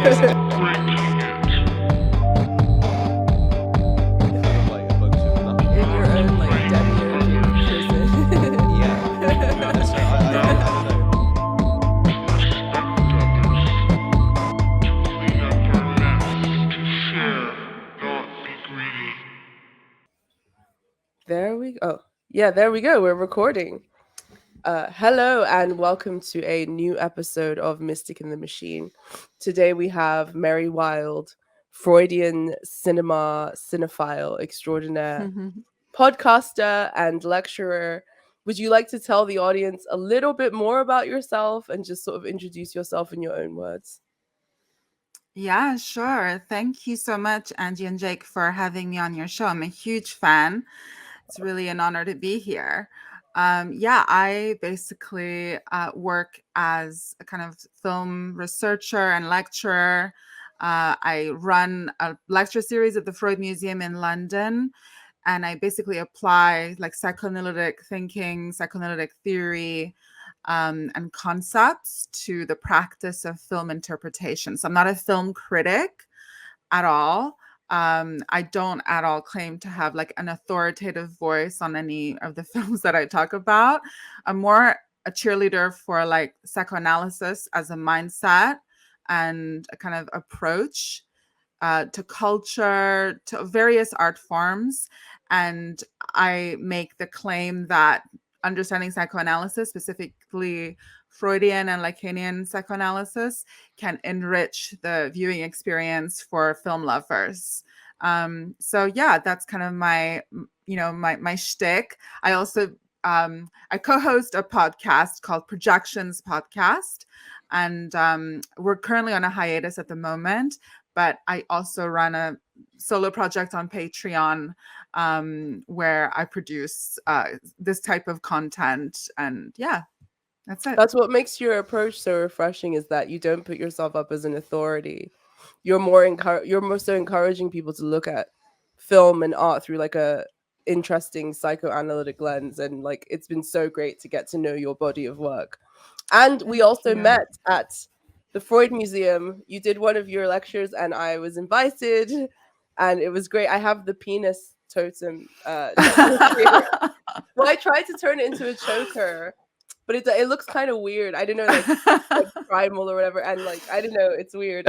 Like a bunch of nothing. In your own like demiurgic prison. Yeah. No, so I don't know. There we go. Yeah, there we go. We're recording. Hello and welcome to a new episode of Mystic in the Machine. Today we have Mary Wilde, Freudian cinema cinephile extraordinaire, podcaster, and lecturer. Would you like to tell the audience a little bit more about yourself and just sort of introduce yourself in your own words? Yeah, sure. Thank you so much, Angie and Jake, for having me on your show. I'm a huge fan. It's really an honor to be here. I basically work as a kind of film researcher and lecturer. I run a lecture series at the Freud Museum in London, and I basically apply like psychoanalytic thinking, psychoanalytic theory, and concepts to the practice of film interpretation. So I'm not a film critic at all. I don't at all claim to have like an authoritative voice on any of the films that I talk about. I'm more a cheerleader for like psychoanalysis as a mindset and a kind of approach to culture, to various art forms. And I make the claim that understanding psychoanalysis, specifically Freudian and Lacanian psychoanalysis, can enrich the viewing experience for film lovers. So yeah, that's kind of my shtick. I also I co-host a podcast called Projections Podcast, and we're currently on a hiatus at the moment. But I also run a solo project on Patreon where I produce this type of content. And yeah, that's it. That's what makes your approach so refreshing, is that you don't put yourself up as an authority. You're more so encouraging people to look at film and art through like a interesting psychoanalytic lens, and like it's been so great to get to know your body of work. And we also met at the Freud Museum. You did one of your lectures and I was invited, and it was great. I have the penis totem. Well, I tried to turn it into a choker, but it looks kind of weird. I don't know, like primal or whatever, and like I don't know, it's weird.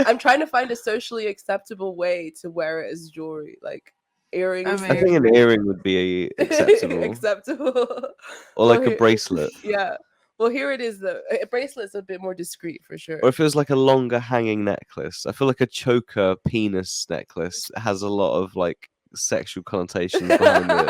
I'm trying to find a socially acceptable way to wear it as jewelry, like earrings. I think an earring would be acceptable. Acceptable. Or like a bracelet. Yeah. Well, here it is though. A bracelet's a bit more discreet for sure. Or if it was like a longer hanging necklace. I feel like a choker penis necklace has a lot of like sexual connotations behind it.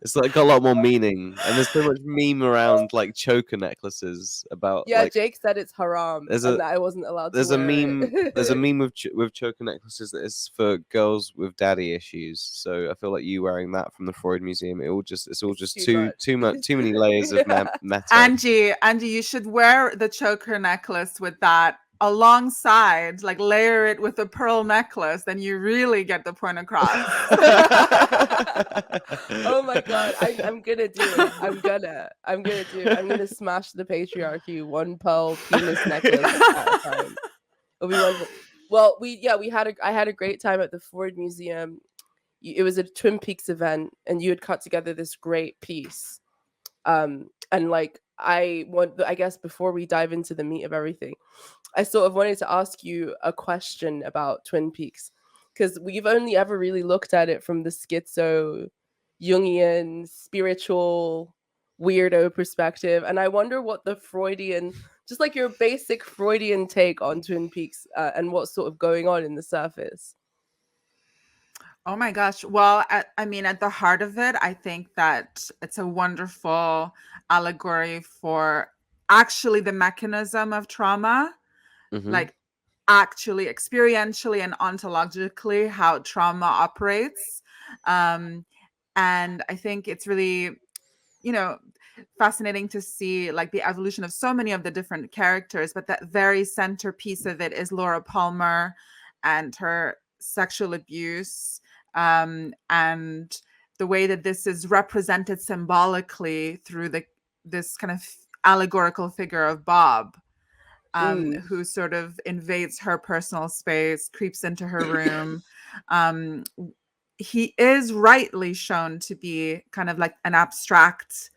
It's like got a lot more meaning, and there's so much meme around like choker necklaces about. Yeah, like, Jake said it's haram, and that I wasn't allowed. There's to a meme. it. There's a meme with choker necklaces that is for girls with daddy issues. So I feel like you wearing that from the Freud Museum. It's all just too many layers of metal. Angie, you should wear the choker necklace with that alongside, like layer it with a pearl necklace, then you really get the point across. Oh my god, I'm gonna do it. I'm gonna smash the patriarchy one pearl penis necklace at a time. It'll be wonderful. Well, I had a great time at the Ford Museum. It was a Twin Peaks event, and you had cut together this great piece. And like I guess before we dive into the meat of everything, I sort of wanted to ask you a question about Twin Peaks, because we've only ever really looked at it from the schizo, Jungian, spiritual, weirdo perspective. And I wonder what the Freudian, just like your basic Freudian take on Twin Peaks and what's sort of going on in the surface. Oh my gosh. Well, at the heart of it, I think that it's a wonderful allegory for actually the mechanism of trauma, like actually experientially and ontologically how trauma operates. And I think it's really, fascinating to see like the evolution of so many of the different characters, but that very centerpiece of it is Laura Palmer and her sexual abuse, and the way that this is represented symbolically through this kind of allegorical figure of Bob. who sort of invades her personal space, creeps into her room. He is rightly shown to be kind of like an abstract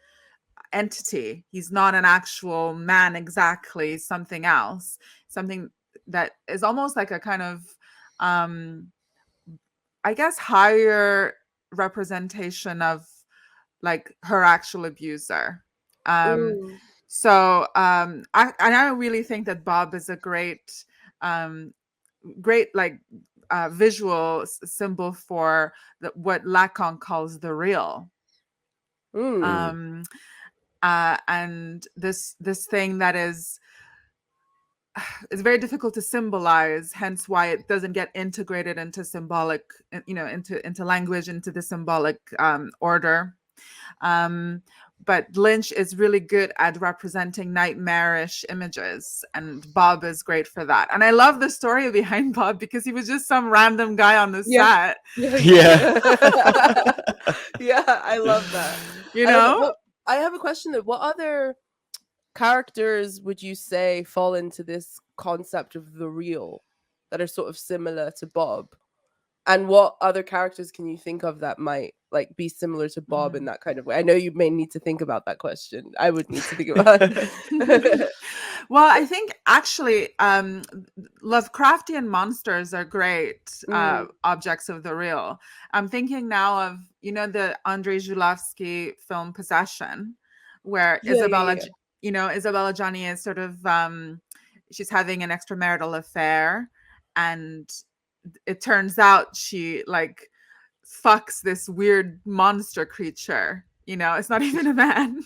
entity. He's not an actual man exactly, something else, something that is almost like a kind of, I guess, higher representation of like her actual abuser. So I really think that Bob is a great like visual symbol for what Lacan calls the real. And this thing that is, it's very difficult to symbolize, hence why it doesn't get integrated into symbolic, into language, into the symbolic order. But Lynch is really good at representing nightmarish images, and Bob is great for that. And I love the story behind Bob because he was just some random guy on the set. Yeah. I love that. I have a question though. What other characters would you say fall into this concept of the real that are sort of similar to Bob? And what other characters can you think of that might like be similar to Bob in that kind of way? I know you may need to think about that question. I would need to think about it. Well, I think actually Lovecraftian monsters are great objects of the real. I'm thinking now of, the Andrei Zhulavsky film Possession, where Isabella Gianni is sort of, she's having an extramarital affair, and it turns out she like fucks this weird monster creature. It's not even a man.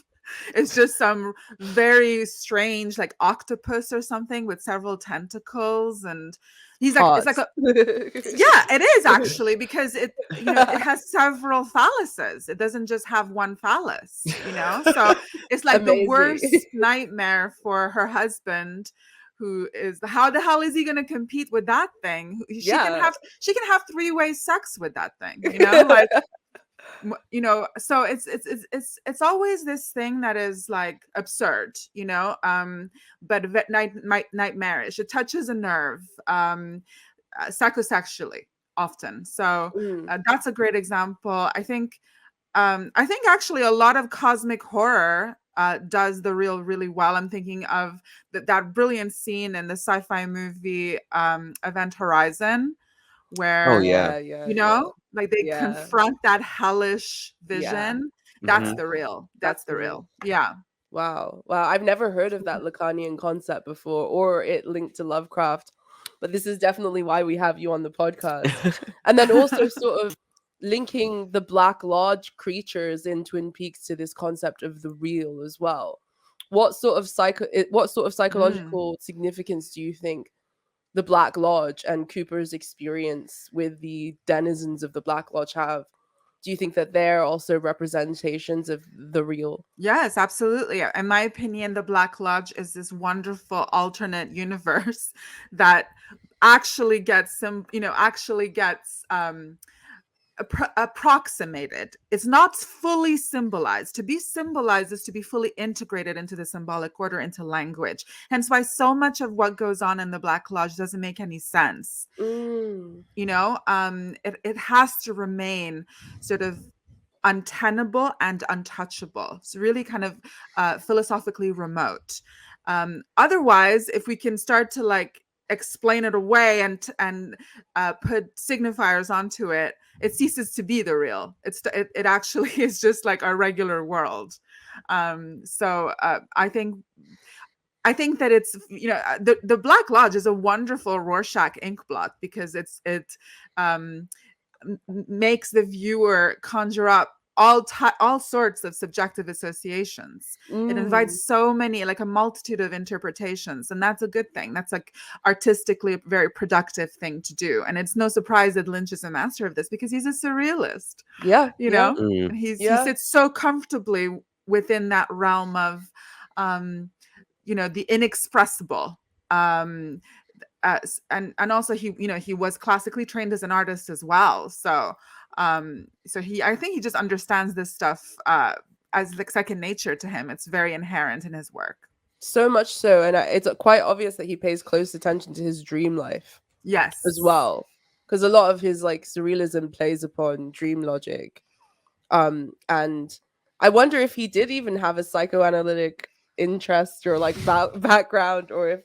It's just some very strange like octopus or something with several tentacles, and he's like, it's like it is actually, because it it has several phalluses. It doesn't just have one phallus, so it's like the worst nightmare for her husband, who is, how the hell is he going to compete with that thing? She can have three-way sex with that thing, like so it's always this thing that is like absurd, but nightmarish. It touches a nerve, psychosexually often. So that's a great example. I think actually a lot of cosmic horror does the real really well. I'm thinking of that brilliant scene in the sci-fi movie Event Horizon, where like they confront that hellish vision. That's the real. That's the real. Yeah. Wow. I've never heard of that Lacanian concept before, or it linked to Lovecraft, but this is definitely why we have you on the podcast. And then also sort of linking the Black Lodge creatures in Twin Peaks to this concept of the real as well. What sort of psychological significance do you think the Black Lodge and Cooper's experience with the denizens of the Black Lodge have? Do you think that they're also representations of the real? Yes, absolutely. In my opinion, the Black Lodge is this wonderful alternate universe that actually gets approximated. It's not fully symbolized. To be symbolized is to be fully integrated into the symbolic order, into language. Hence why so much of what goes on in the Black Lodge doesn't make any sense. It has to remain sort of untenable and untouchable. It's really kind of philosophically remote. Otherwise, if we can start to like explain it away and put signifiers onto it, it ceases to be the real. It actually is just like our regular world. So I think that it's, the Black Lodge is a wonderful Rorschach ink blot, because it makes the viewer conjure up all sorts of subjective associations. It invites so many, like a multitude of interpretations, and that's a good thing. That's like artistically a very productive thing to do, and it's no surprise that Lynch is a master of this, because he's a surrealist. He sits so comfortably within that realm of the inexpressible. And also he was classically trained as an artist as well, so I think he just understands this stuff as like second nature to him. It's very inherent in his work. So much so, and it's quite obvious that he pays close attention to his dream life Yes. as well, because a lot of his like surrealism plays upon dream logic. And I wonder if he did even have a psychoanalytic interest or like background, or if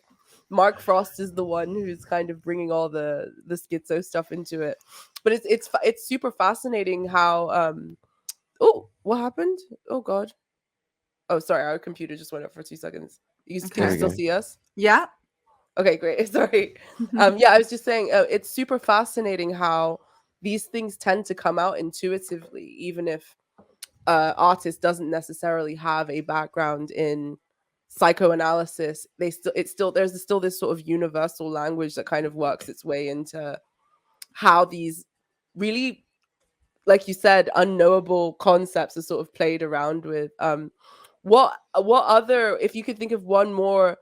Mark Frost is the one who's kind of bringing all the schizo stuff into it. But it's super fascinating how oh, what happened? Oh God. Oh, sorry, our computer just went up for 2 seconds. Can There you we Okay. still go. see us? Yeah. Okay, great. Sorry. Yeah, I was just saying it's super fascinating how these things tend to come out intuitively, even if artist doesn't necessarily have a background in psychoanalysis. There's still this sort of universal language that kind of works its way into how these really, like you said, unknowable concepts are sort of played around with. What other, if you could think of one more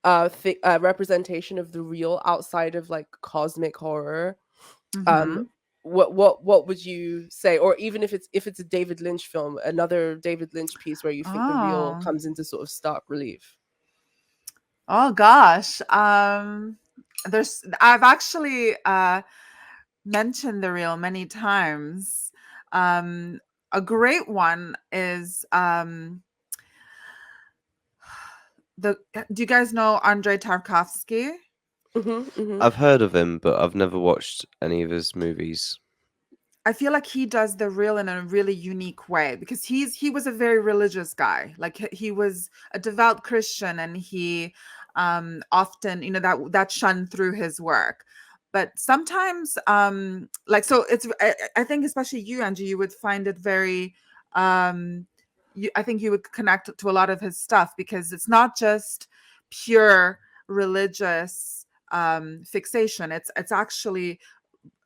representation of the real outside of like cosmic horror, um Mm-hmm. what would you say? Or even if it's a David Lynch film, another David Lynch piece where you think the real Oh. comes into sort of stark relief. Oh gosh. I've actually mentioned the real many times. A great one is do you guys know Andrei Tarkovsky? I've heard of him, but I've never watched any of his movies. I feel like he does the real in a really unique way because he was a very religious guy. Like he was a devout Christian, and he often, that shone through his work. But sometimes like, so I think especially you, Angie, you would find it very I think you would connect to a lot of his stuff because it's not just pure religious fixation. It's actually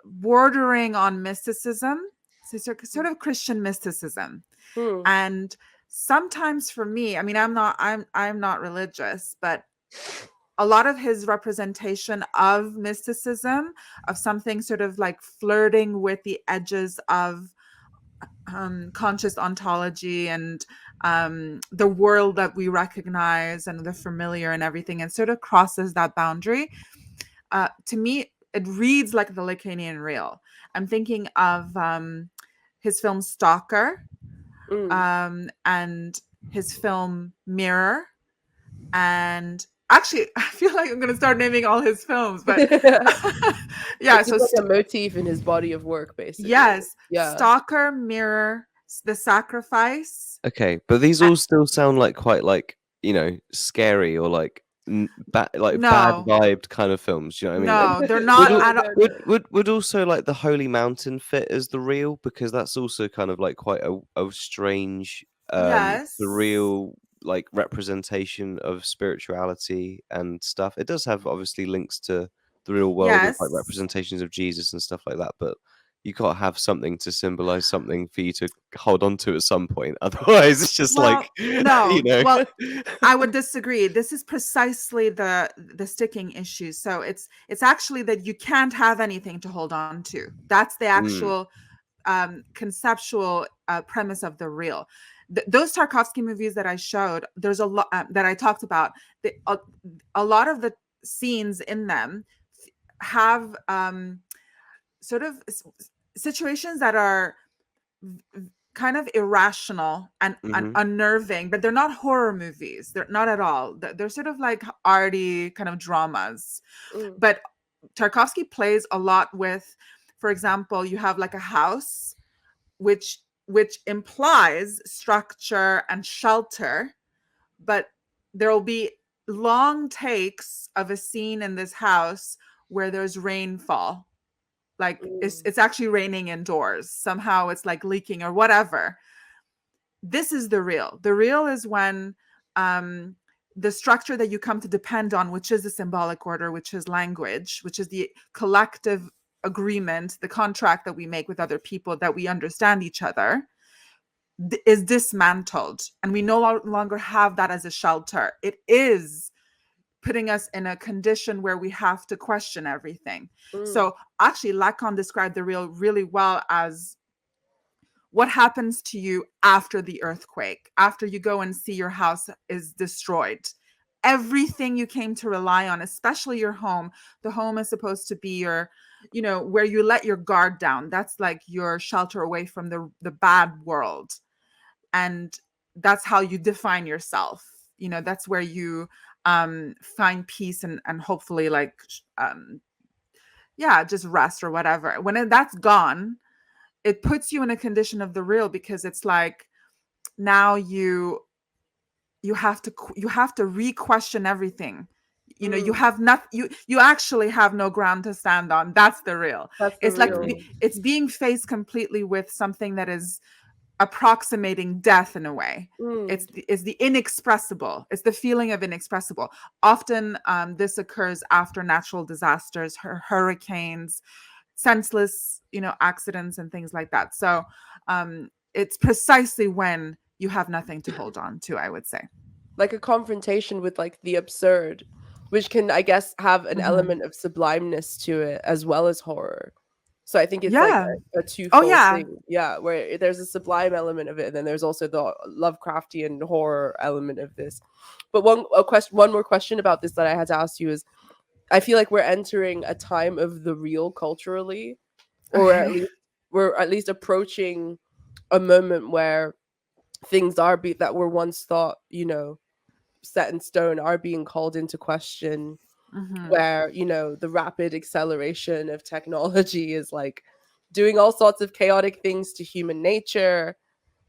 bordering on mysticism, so sort of Christian mysticism. Hmm. And sometimes for me, I mean, I'm not religious, but a lot of his representation of mysticism, of something sort of like flirting with the edges of conscious ontology and the world that we recognize and the familiar and everything, and sort of crosses that boundary. To me, it reads like the Lacanian real. I'm thinking of his film Stalker, and his film Mirror. And actually, I feel like I'm going to start naming all his films, but yeah. It's So like a motif in his body of work, basically. yes, Yeah. Stalker, Mirror, The Sacrifice. Okay, but these all still sound like quite like, scary or like bad No, vibed kind of films. You know what I mean? no, they're Would not al- at all. would also like the Holy Mountain fit as the real, because that's also kind of like quite a strange Yes. surreal like representation of spirituality and stuff. It does have obviously links to the real world with like Yes. representations of Jesus and stuff like that, but you gotta have something to symbolize something for you to hold on to at some point. Otherwise, it's just Well, like no. Well, I would disagree. This is precisely the sticking issue. So it's actually that you can't have anything to hold on to. That's the actual conceptual premise of the real. Those Tarkovsky movies that I showed, there's a lot that I talked about. A lot of the scenes in them have sort of situations that are kind of irrational and unnerving, but they're not horror movies. They're not at all. They're sort of like arty kind of dramas. But Tarkovsky plays a lot with, for example, you have like a house which implies structure and shelter, but there will be long takes of a scene in this house where there's rainfall, like it's actually raining indoors, somehow it's like leaking or whatever. This is the real. The real is when the structure that you come to depend on, which is the symbolic order, which is language, which is the collective agreement, the contract that we make with other people, that we understand each other, is dismantled, and we no longer have that as a shelter. It is putting us in a condition where we have to question everything. So actually, Lacan described the real really well as what happens to you after the earthquake, after you go and see your house is destroyed. everything you came to rely on, especially your home. The home is supposed to be your, where you let your guard down. That's like your shelter away from the bad world. And that's how you define yourself. That's where you find peace and hopefully like, just rest or whatever. When that's gone, it puts you in a condition of the real, because it's like now you have to re-question everything. You have not you actually have no ground to stand on. That's the real. It's like it's being faced completely with something that is approximating death in a way. It's the inexpressible. It's the feeling of inexpressible. Often this occurs after natural disasters, hurricanes, senseless accidents and things like that. So it's precisely when you have nothing to hold on to, I would say. Like a confrontation with like the absurd, which can, I guess, have an element of sublimeness to it as well as horror. So I think it's like a twofold thing. Yeah, where there's a sublime element of it, and then there's also the Lovecraftian horror element of this. But one more question about this that I had to ask you is, I feel like we're entering a time of the real culturally, or at least we're at least approaching a moment where things that were once thought, set in stone are being called into question. Where the rapid acceleration of technology is like doing all sorts of chaotic things to human nature.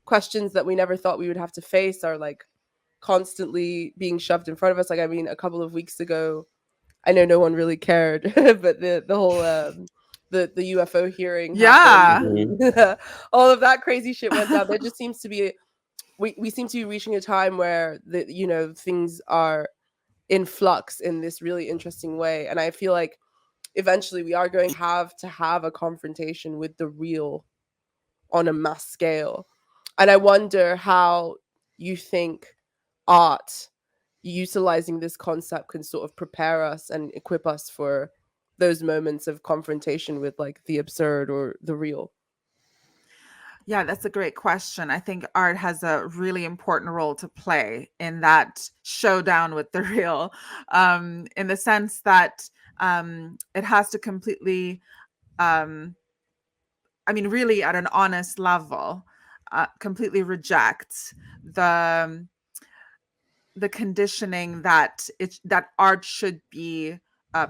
Questions that we never thought we would have to face are like constantly being shoved in front of us. Like, I mean, a couple of weeks ago, I know no one really cared, but the whole the UFO hearing happened. All of that crazy shit went down. There just seems to be we seem to be reaching a time where things are in flux in this really interesting way, and I feel like eventually we are going to have a confrontation with the real on a mass scale. And I wonder how you think art utilizing this concept can sort of prepare us and equip us for those moments of confrontation with like the absurd or the real. Yeah, that's a great question. I think art has a really important role to play in that showdown with the real, in the sense that it has to completely, really at an honest level, completely reject the conditioning that art should be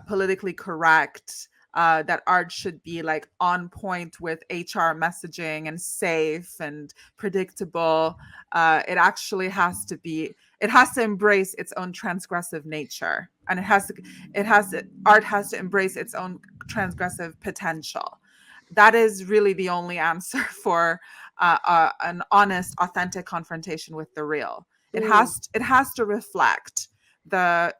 politically correct, that art should be like on point with HR messaging and safe and predictable. It actually has to embrace its own transgressive nature, and art has to embrace its own transgressive potential. That is really the only answer for an honest, authentic confrontation with the real. It has to reflect the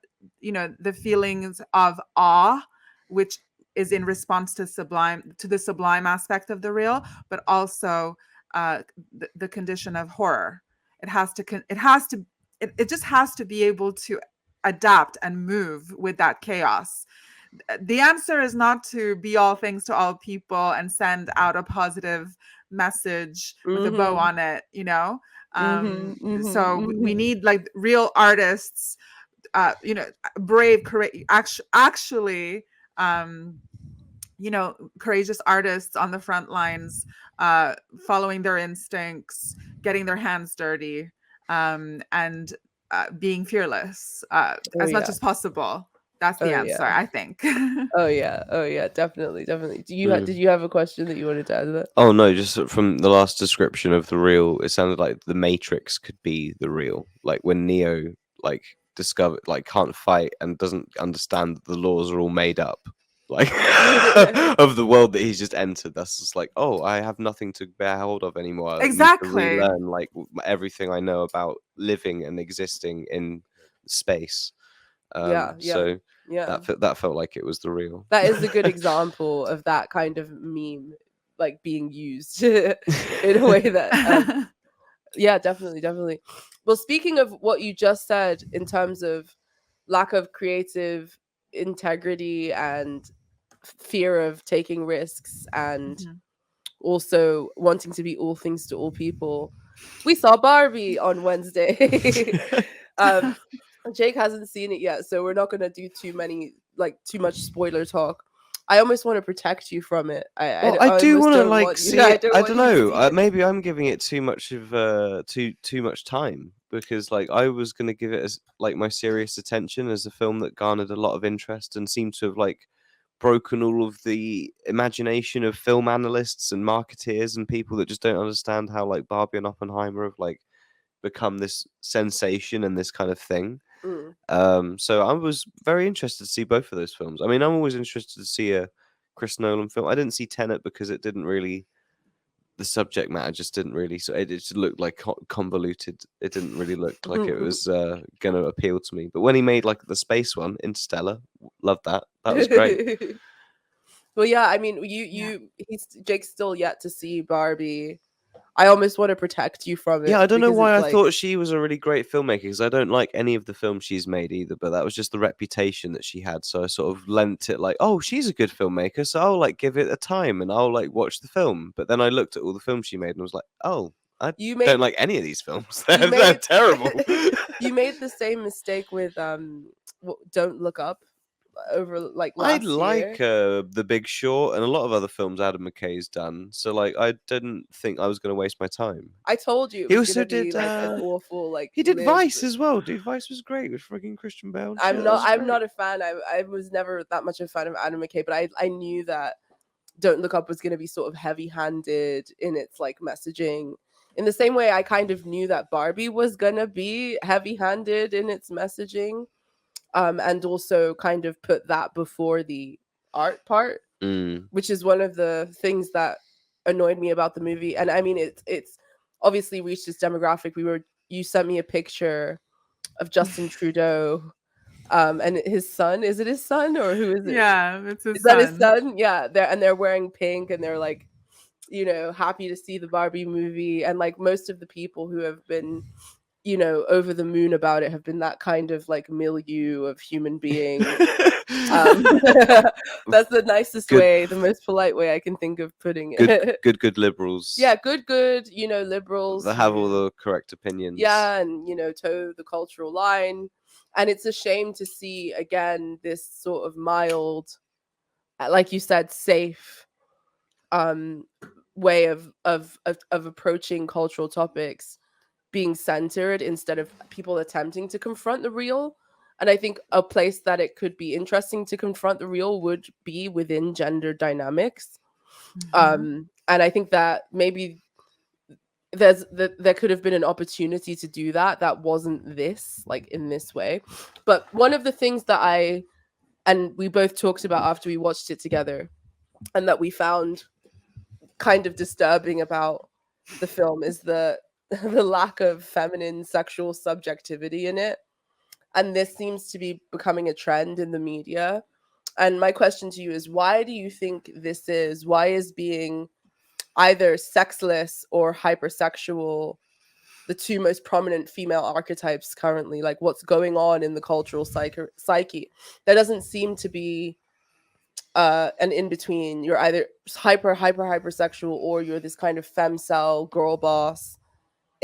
feelings of awe, which is in response to the sublime aspect of the real, but also the condition of horror. It just has to be able to adapt and move with that chaos. The answer is not to be all things to all people and send out a positive message with a bow on it, so we need like real artists, brave, actually, courageous artists on the front lines, following their instincts, getting their hands dirty, and being fearless as much as possible. That's the answer, I think. Oh yeah, definitely. Did you have a question that you wanted to add to that? Oh no, just from the last description of the real, it sounded like the Matrix could be the real. Like when Neo can't fight and doesn't understand that the laws are all made up, like of the world that he's just entered. That's just like, oh, I have nothing to bear hold of anymore. Exactly. I need to relearn like everything I know about living and existing in space. So that felt like it was the real. That is a good example of that kind of meme like being used in a way that yeah, definitely. Well, speaking of what you just said in terms of lack of creative integrity and fear of taking risks and also wanting to be all things to all people, we saw Barbie on Wednesday. Jake hasn't seen it yet, so we're not gonna do too much spoiler talk. I almost want to protect you from it. Well, I do almost want to don't like want you. see I it. don't I want don't you to know. see it. Maybe I'm giving it too much of too much time, because like I was gonna give it as like my serious attention as a film that garnered a lot of interest and seemed to have like broken all of the imagination of film analysts and marketeers and people that just don't understand how like Barbie and Oppenheimer have like become this sensation and this kind of thing. Mm. So I was very interested to see both of those films. I mean, I'm always interested to see a Chris Nolan film. I didn't see Tenet because it didn't really, the subject matter just didn't really, so it just looked like convoluted. It didn't really look like it was going to appeal to me. But when he made like the space one, Interstellar, loved that. That was great. Well, yeah, I mean, Jake's still yet to see Barbie. I almost want to protect you from it. Yeah, I don't know because why it's I like, thought she was a really great filmmaker, because I don't like any of the films she's made either, but that was just the reputation that she had. So I sort of lent it like, oh, she's a good filmmaker, so I'll like give it a time and I'll like watch the film. But then I looked at all the films she made and was like, oh, I you don't made like any of these films. you They're made terrible. you made the same mistake with Don't Look Up over like I last like year. The Big Short and a lot of other films Adam McKay's done. So like I didn't think I was going to waste my time. I told you it He was also gonna be did like an awful like he did live. Vice as well. Dude, Vice was great with frigging Christian Bale. And shit. I'm That was not great. a fan. I was never that much a fan of Adam McKay, but I knew that Don't Look Up was going to be sort of heavy-handed in its like messaging. In the same way, I kind of knew that Barbie was going to be heavy-handed in its messaging, and also kind of put that before the art part, which is one of the things that annoyed me about the movie. And I mean, it's obviously reached its demographic. You sent me a picture of Justin Trudeau, and his son. Is it his son or who is it? Yeah, it's his Is son. that his son? Yeah, they're wearing pink and they're like, happy to see the Barbie movie. And like most of the people who have been, over the moon about it have been that kind of like milieu of human being. That's the nicest way, the most polite way I can think of putting it. Good liberals. Yeah, good, liberals. That have all the correct opinions. Yeah, and toe the cultural line. And it's a shame to see again this sort of mild, like you said, safe way of approaching cultural topics being centered instead of people attempting to confront the real. And I think a place that it could be interesting to confront the real would be within gender dynamics. And I think that maybe there could have been an opportunity to do that wasn't this, like in this way. But one of the things that and we both talked about after we watched it together, and that we found kind of disturbing about the film, is the lack of feminine sexual subjectivity in it. And this seems to be becoming a trend in the media. And my question to you is, why do you think this is? Why is being either sexless or hypersexual the two most prominent female archetypes currently? Like, what's going on in the cultural psyche? There doesn't seem to be an in between. You're either hypersexual, or you're this kind of femcel girl boss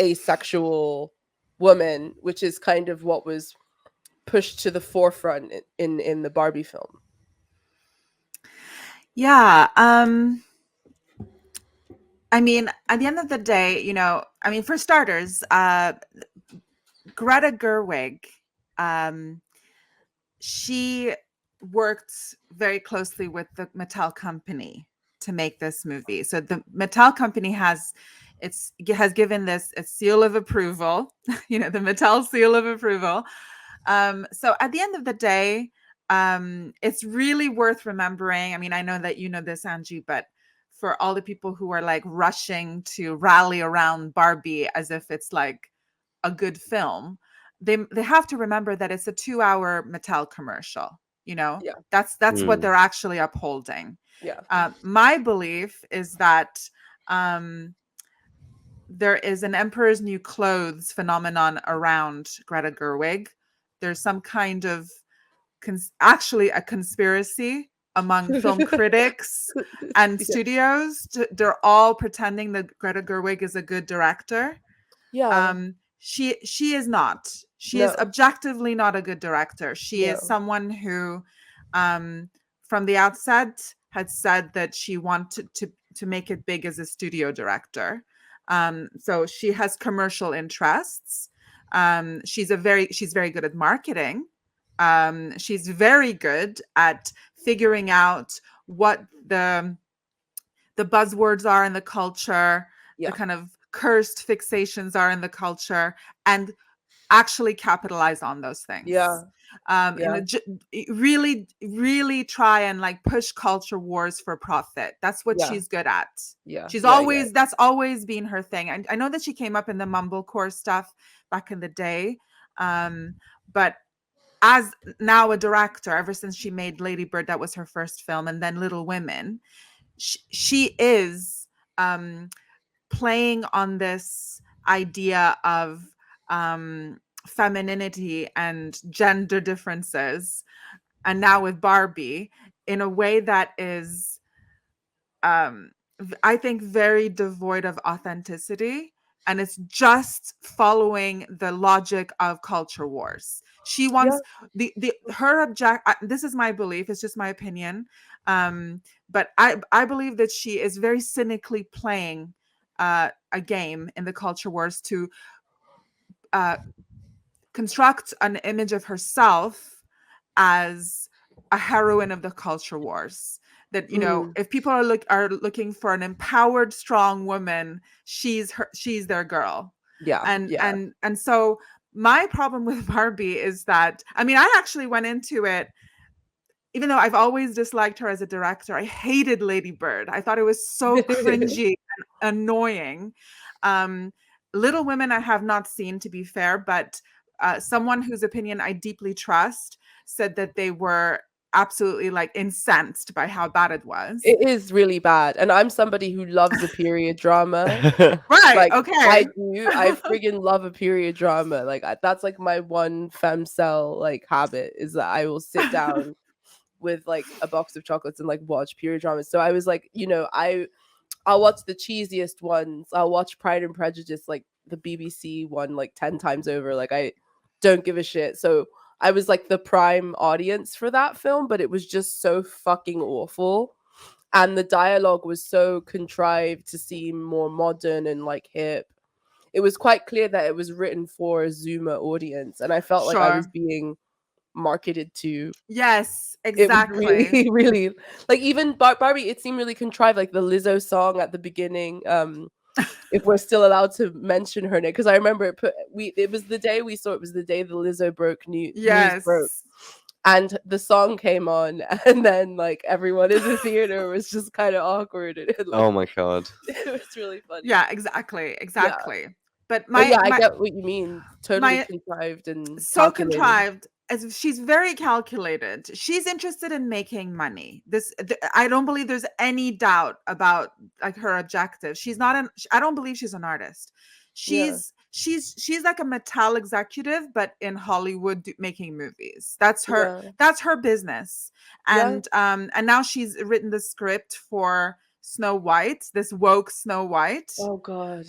asexual woman, which is kind of what was pushed to the forefront in the Barbie film. Yeah. I mean, at the end of the day, for starters, Greta Gerwig, she worked very closely with the Mattel company to make this movie. So the Mattel company has given this a seal of approval, the Mattel seal of approval. So at the end of the day, it's really worth remembering. I mean, I know that you know this, Angie, but for all the people who are like rushing to rally around Barbie as if it's like a good film, they have to remember that it's a 2-hour Mattel commercial. Yeah. That's what they're actually upholding. Yeah. My belief is that there is an Emperor's New Clothes phenomenon around Greta Gerwig. There's some kind of actually a conspiracy among film critics and studios. They're all pretending that Greta Gerwig is a good director. Yeah. She is not. She is No. objectively not a good director. She is No. someone who, from the outset, had said that she wanted to make it big as a studio director. So she has commercial interests. She's very good at marketing. She's very good at figuring out what the buzzwords are in the culture, Yeah. the kind of cursed fixations are in the culture, and actually capitalize on those things. Yeah. And really, really try and like push culture wars for profit. That's what Yeah. she's good at. Yeah. She's Yeah, always, that's always been her thing. I know that she came up in the mumblecore stuff back in the day. But as now a director, ever since she made Lady Bird, that was her first film, and then Little Women, she is playing on this idea of femininity and gender differences, and now with Barbie, in a way that is I think very devoid of authenticity, and it's just following the logic of culture wars. She wants her object. This is my belief. It's just my opinion. But I believe that she is very cynically playing a game in the culture wars to construct an image of herself as a heroine of the culture wars. That, you know, if people are looking for an empowered, strong woman, she's their girl. Yeah. And so my problem with Barbie is that, I mean, I actually went into it, even though I've always disliked her as a director. I hated Lady Bird. I thought it was so cringy and annoying. Little Women I have not seen, to be fair, but someone whose opinion I deeply trust said that they were absolutely like incensed by how bad it was. It is really bad. And I'm somebody who loves a period drama. Right. Like, okay. I do. I friggin' love a period drama. Like, that's like my one femcel like habit, is that I will sit down with like a box of chocolates and like watch period dramas. So I was like, you know, I'll watch the cheesiest ones. I'll watch Pride and Prejudice, like the BBC one, like 10 times over. Like, I don't give a shit. So I was like the prime audience for that film, but it was just so fucking awful. And the dialogue was so contrived to seem more modern and like hip. It was quite clear that it was written for a Zoomer audience. And I felt like I was being marketed to. Yes, exactly. It was really, like, even Barbie, it seemed really contrived, like the Lizzo song at the beginning. If we're still allowed to mention her name, because I remember it was the day we saw it was the day the Lizzo news broke, and the song came on, and then like everyone in the theater was just kind of awkward. And, like, oh my god, it was really funny. Yeah, exactly. But I get what you mean. Totally contrived and so contrived. As she's very calculated. She's interested in making money. I don't believe there's any doubt about like her objective. She's not I don't believe she's an artist. She's like a Mattel executive, but in Hollywood making movies. That's her business. And now she's written the script for Snow White, this woke Snow White. Oh god.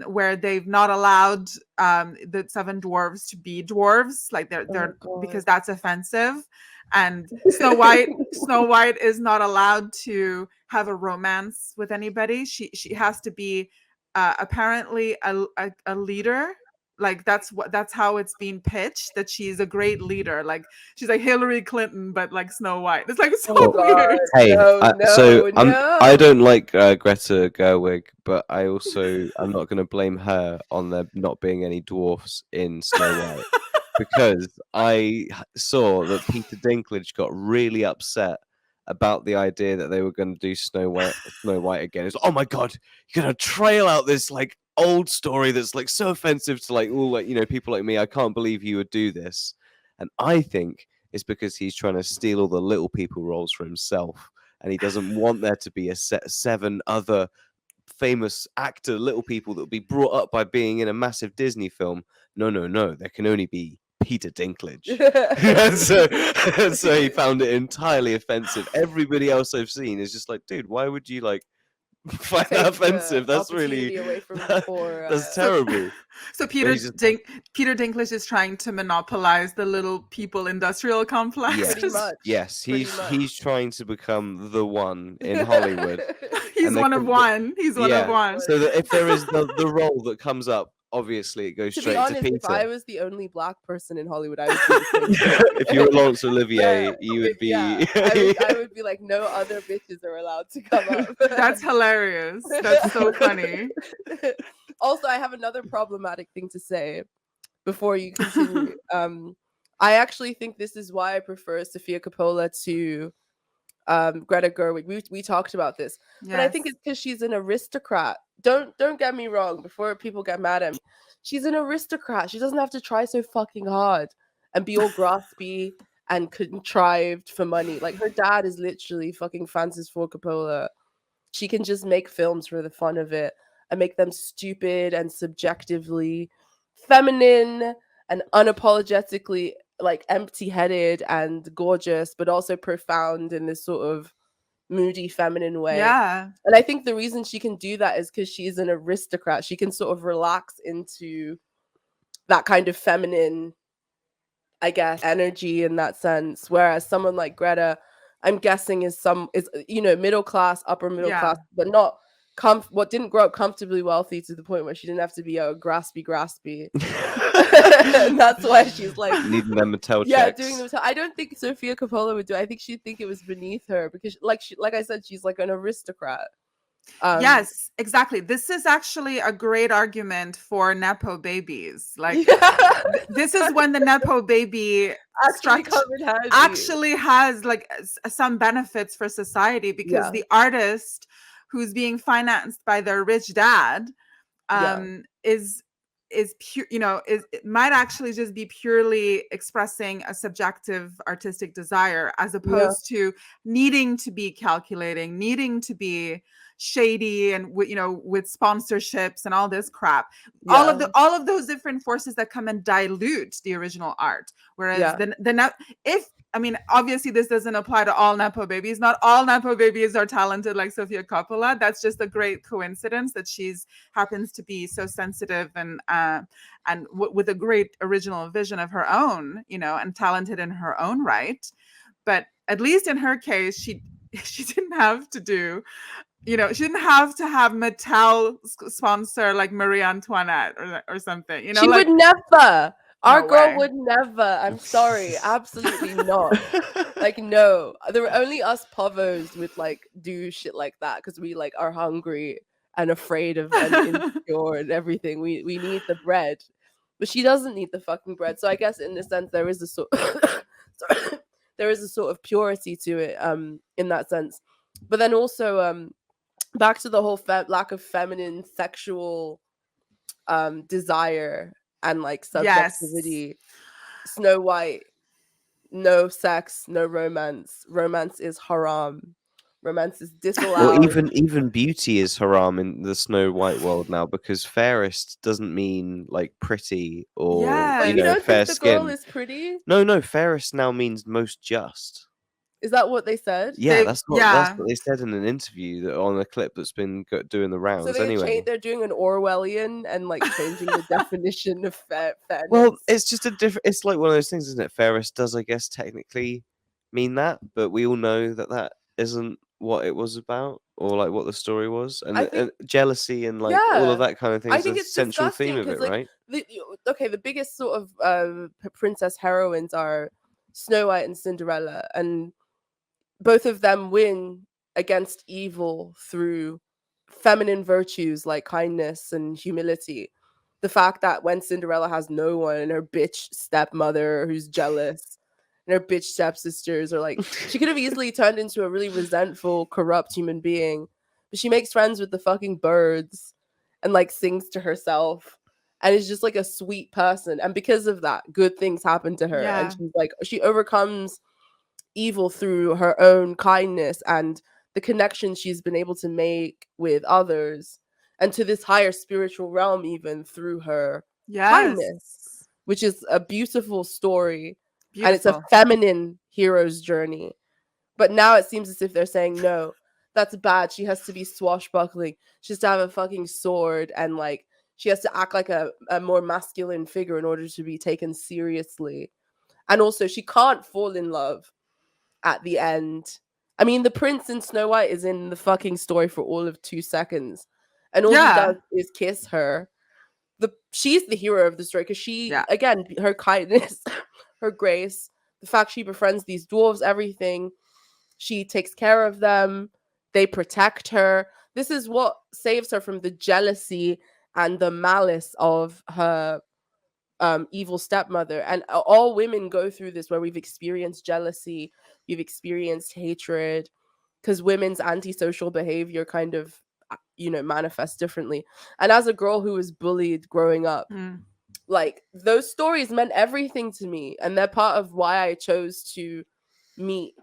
Where they've not allowed the 7 dwarves to be dwarves, like they're because that's offensive. And Snow White is not allowed to have a romance with anybody. She has to be apparently a leader. Like that's how it's being pitched, that she's a great leader. Like she's like Hillary Clinton, but like Snow White. It's like so weird. Hey, I don't like Greta Gerwig, but I'm not going to blame her on there not being any dwarfs in Snow White, because I saw that Peter Dinklage got really upset about the idea that they were going to do Snow White again. It's like, oh my god, you're going to trail out this like old story that's like so offensive to like all, like, you know, people like me. I can't believe you would do this. And I think it's because he's trying to steal all the little people roles for himself, and he doesn't want there to be a 7 other famous actor little people that will be brought up by being in a massive Disney film. No, there can only be Peter Dinklage. and so he found it entirely offensive. Everybody else I've seen is just like, dude, why would you like find take that the offensive. That's opportunity really away from that- poor. that's So- terrible. So But he's just- Peter Dinklage is trying to monopolize the little people industrial complex. Pretty much. Yes, Pretty he's much. trying to become the one in Hollywood. He's And they one of can- one. He's one of Yeah, one. so that if there is the role that comes up, obviously it goes To straight be honest, to if I Peter. was the only black person in Hollywood, I would do the same thing. If you were Laurence Olivier, Yeah, you would be. Yeah, I would be like, no other bitches are allowed to come up. That's hilarious. That's so funny. Also, I have another problematic thing to say before you continue. I actually think this is why I prefer Sofia Coppola to Greta Gerwig. We talked about this, but I think it's because she's an aristocrat. Don't get me wrong. Before people get mad at me, she's an aristocrat. She doesn't have to try so fucking hard and be all graspy and contrived for money. Like her dad is literally fucking Francis Ford Coppola. She can just make films for the fun of it and make them stupid and subjectively feminine and unapologetically like empty-headed and gorgeous, but also profound in this sort of moody feminine way. Yeah. And I think the reason she can do that is because she's an aristocrat. She can sort of relax into that kind of feminine, I guess, energy in that sense. Whereas someone like Greta, I'm guessing is middle class, upper middle class, but not didn't grow up comfortably wealthy to the point where she didn't have to be a graspy. And that's why she's like needing them Mattel yeah, checks. doing them. I don't think Sofia Coppola would do it. I think she'd think it was beneath her because like I said, she's like an aristocrat. Yes, exactly. This is actually a great argument for Nepo babies. Like this is when the Nepo baby actually has like some benefits for society because the artist who's being financed by their rich dad is pure, it might actually just be purely expressing a subjective artistic desire as opposed to needing to be calculating, needing to be shady and with sponsorships and all this crap. All of those different forces that come and dilute the original art. Whereas obviously this doesn't apply to all Nepo babies. Not all Nepo babies are talented like Sofia Coppola. That's just a great coincidence that she's happens to be so sensitive and with a great original vision of her own, and talented in her own right. But at least in her case, she didn't have to do, she didn't have to have Mattel sponsor like Marie Antoinette or something. She would never. Our girl would never. I'm sorry. Absolutely not. Like, no. There were only us povos would like do shit like that because we like are hungry and afraid of and insecure and everything. We need the bread. But she doesn't need the fucking bread. So I guess in a sense there is a sort there is a sort of purity to it in that sense. But then also back to the whole lack of feminine sexual desire and like subjectivity. Snow White, no sex, no romance. Romance is haram. Romance is disallowed. Well, even beauty is haram in the Snow White world now because fairest doesn't mean like pretty or you don't fair think the skin. girl is pretty? No, fairest now means most just. Is that what they said? Yeah, that's what they said in an interview on a clip that's been doing the rounds. So they're doing an Orwellian and like changing the definition of fairness. Well, it's just a different. It's like one of those things, isn't it? Fairest does, I guess, technically mean that, but we all know that isn't what it was about, or like what the story was, and jealousy and like all of that kind of thing. I think is it's a central theme of it, like, right? The biggest sort of princess heroines are Snow White and Cinderella, and both of them win against evil through feminine virtues like kindness and humility. The fact that when Cinderella has no one and her bitch stepmother who's jealous and her bitch stepsisters are like, she could have easily turned into a really resentful, corrupt human being, but she makes friends with the fucking birds and like sings to herself and is just like a sweet person. And because of that, good things happen to her. And she's like, she overcomes evil through her own kindness and the connections she's been able to make with others and to this higher spiritual realm even through her kindness, which is a beautiful story. And it's a feminine hero's journey. But now it seems as if they're saying, no, that's bad. She has to be swashbuckling. She has to have a fucking sword, and like she has to act like a more masculine figure in order to be taken seriously. And also, she can't fall in love at the end. I mean, the prince in Snow White is in the fucking story for all of 2 seconds, and all he does is kiss her. She's the hero of the story because she, again, her kindness, her grace, the fact she befriends these dwarves, everything. She takes care of them. They protect her. This is what saves her from the jealousy and the malice of her evil stepmother. And all women go through this, where we've experienced jealousy, we've experienced hatred, because women's antisocial behavior kind of manifests differently. And as a girl who was bullied growing up, like those stories meant everything to me, and they're part of why I chose to meet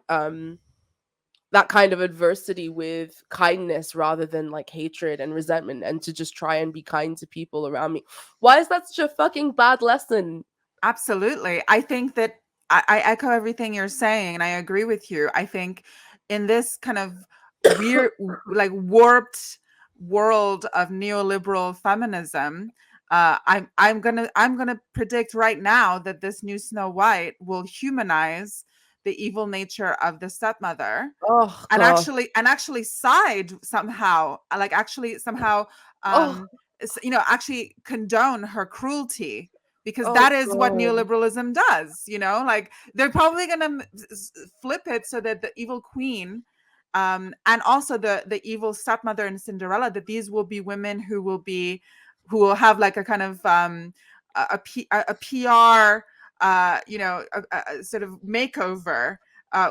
that kind of adversity with kindness rather than like hatred and resentment, and to just try and be kind to people around me. Why is that such a fucking bad lesson? Absolutely. I think that I echo everything you're saying, and I agree with you. I think in this kind of weird, like warped world of neoliberal feminism, I'm gonna predict right now that this new Snow White will humanize the evil nature of the stepmother, and actually side somehow, like actually somehow, actually condone her cruelty. Because that is what neoliberalism does, like they're probably going to flip it so that the evil queen, and also the evil stepmother in Cinderella, that these will be women who will have like a kind of a PR, a sort of makeover,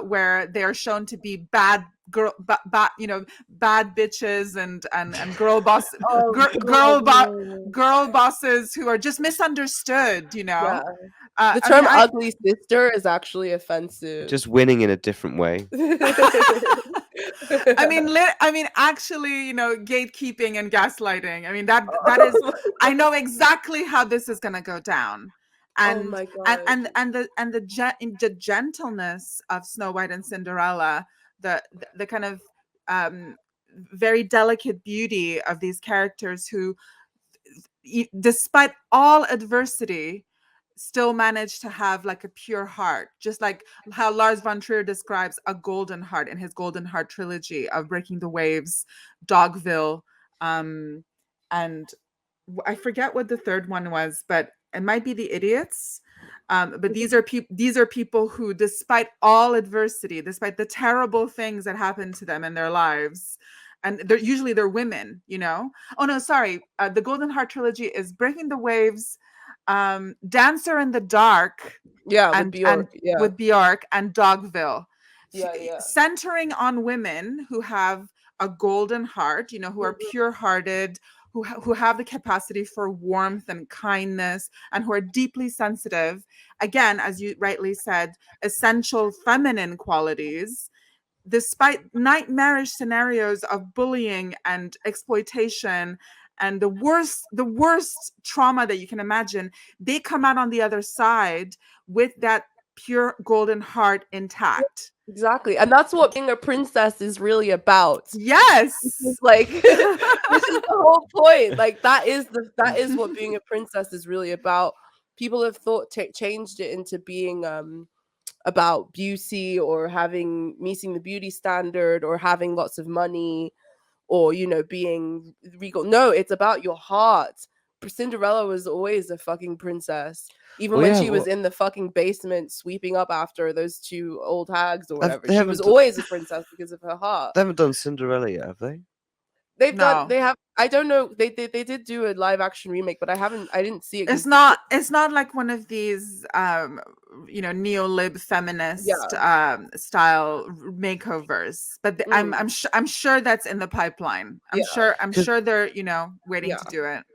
where they are shown to be bad girl, bad bitches and girl boss, girl bosses who are just misunderstood. Yeah. The term ugly sister is actually offensive. Just winning in a different way. I mean, actually, gatekeeping and gaslighting. I mean, that is. I know exactly how this is going to go down. And my God. and the gentleness of Snow White and Cinderella, the kind of very delicate beauty of these characters who, despite all adversity, still manage to have like a pure heart, just like how Lars von Trier describes a golden heart in his Golden Heart trilogy of Breaking the Waves, Dogville, and I forget what the third one was, but it might be The Idiots. But these are people who, despite all adversity, despite the terrible things that happen to them in their lives, and they're women, Oh no, sorry. The Golden Heart trilogy is Breaking the Waves, Dancer in the Dark, with Bjork, and Dogville. Yeah. Centering on women who have a golden heart, who are pure-hearted, who have the capacity for warmth and kindness, and who are deeply sensitive. Again, as you rightly said, essential feminine qualities. Despite nightmarish scenarios of bullying and exploitation and the worst trauma that you can imagine, they come out on the other side with that pure golden heart intact. Exactly. And that's what being a princess is really about. Yes. It's like this is the whole point. Like that is what being a princess is really about. People have changed it into being about beauty, or meeting the beauty standard, or having lots of money, or being regal. No, it's about your heart. Cinderella was always a fucking princess, even when she was in the fucking basement sweeping up after those 2 old hags or whatever. She was always a princess because of her heart. They haven't done Cinderella yet, have they? They have. I don't know. They did do a live action remake, but I didn't see it. It's not like one of these neolib feminist style makeovers, but I'm sure that's in the pipeline. I'm sure they're waiting to do it.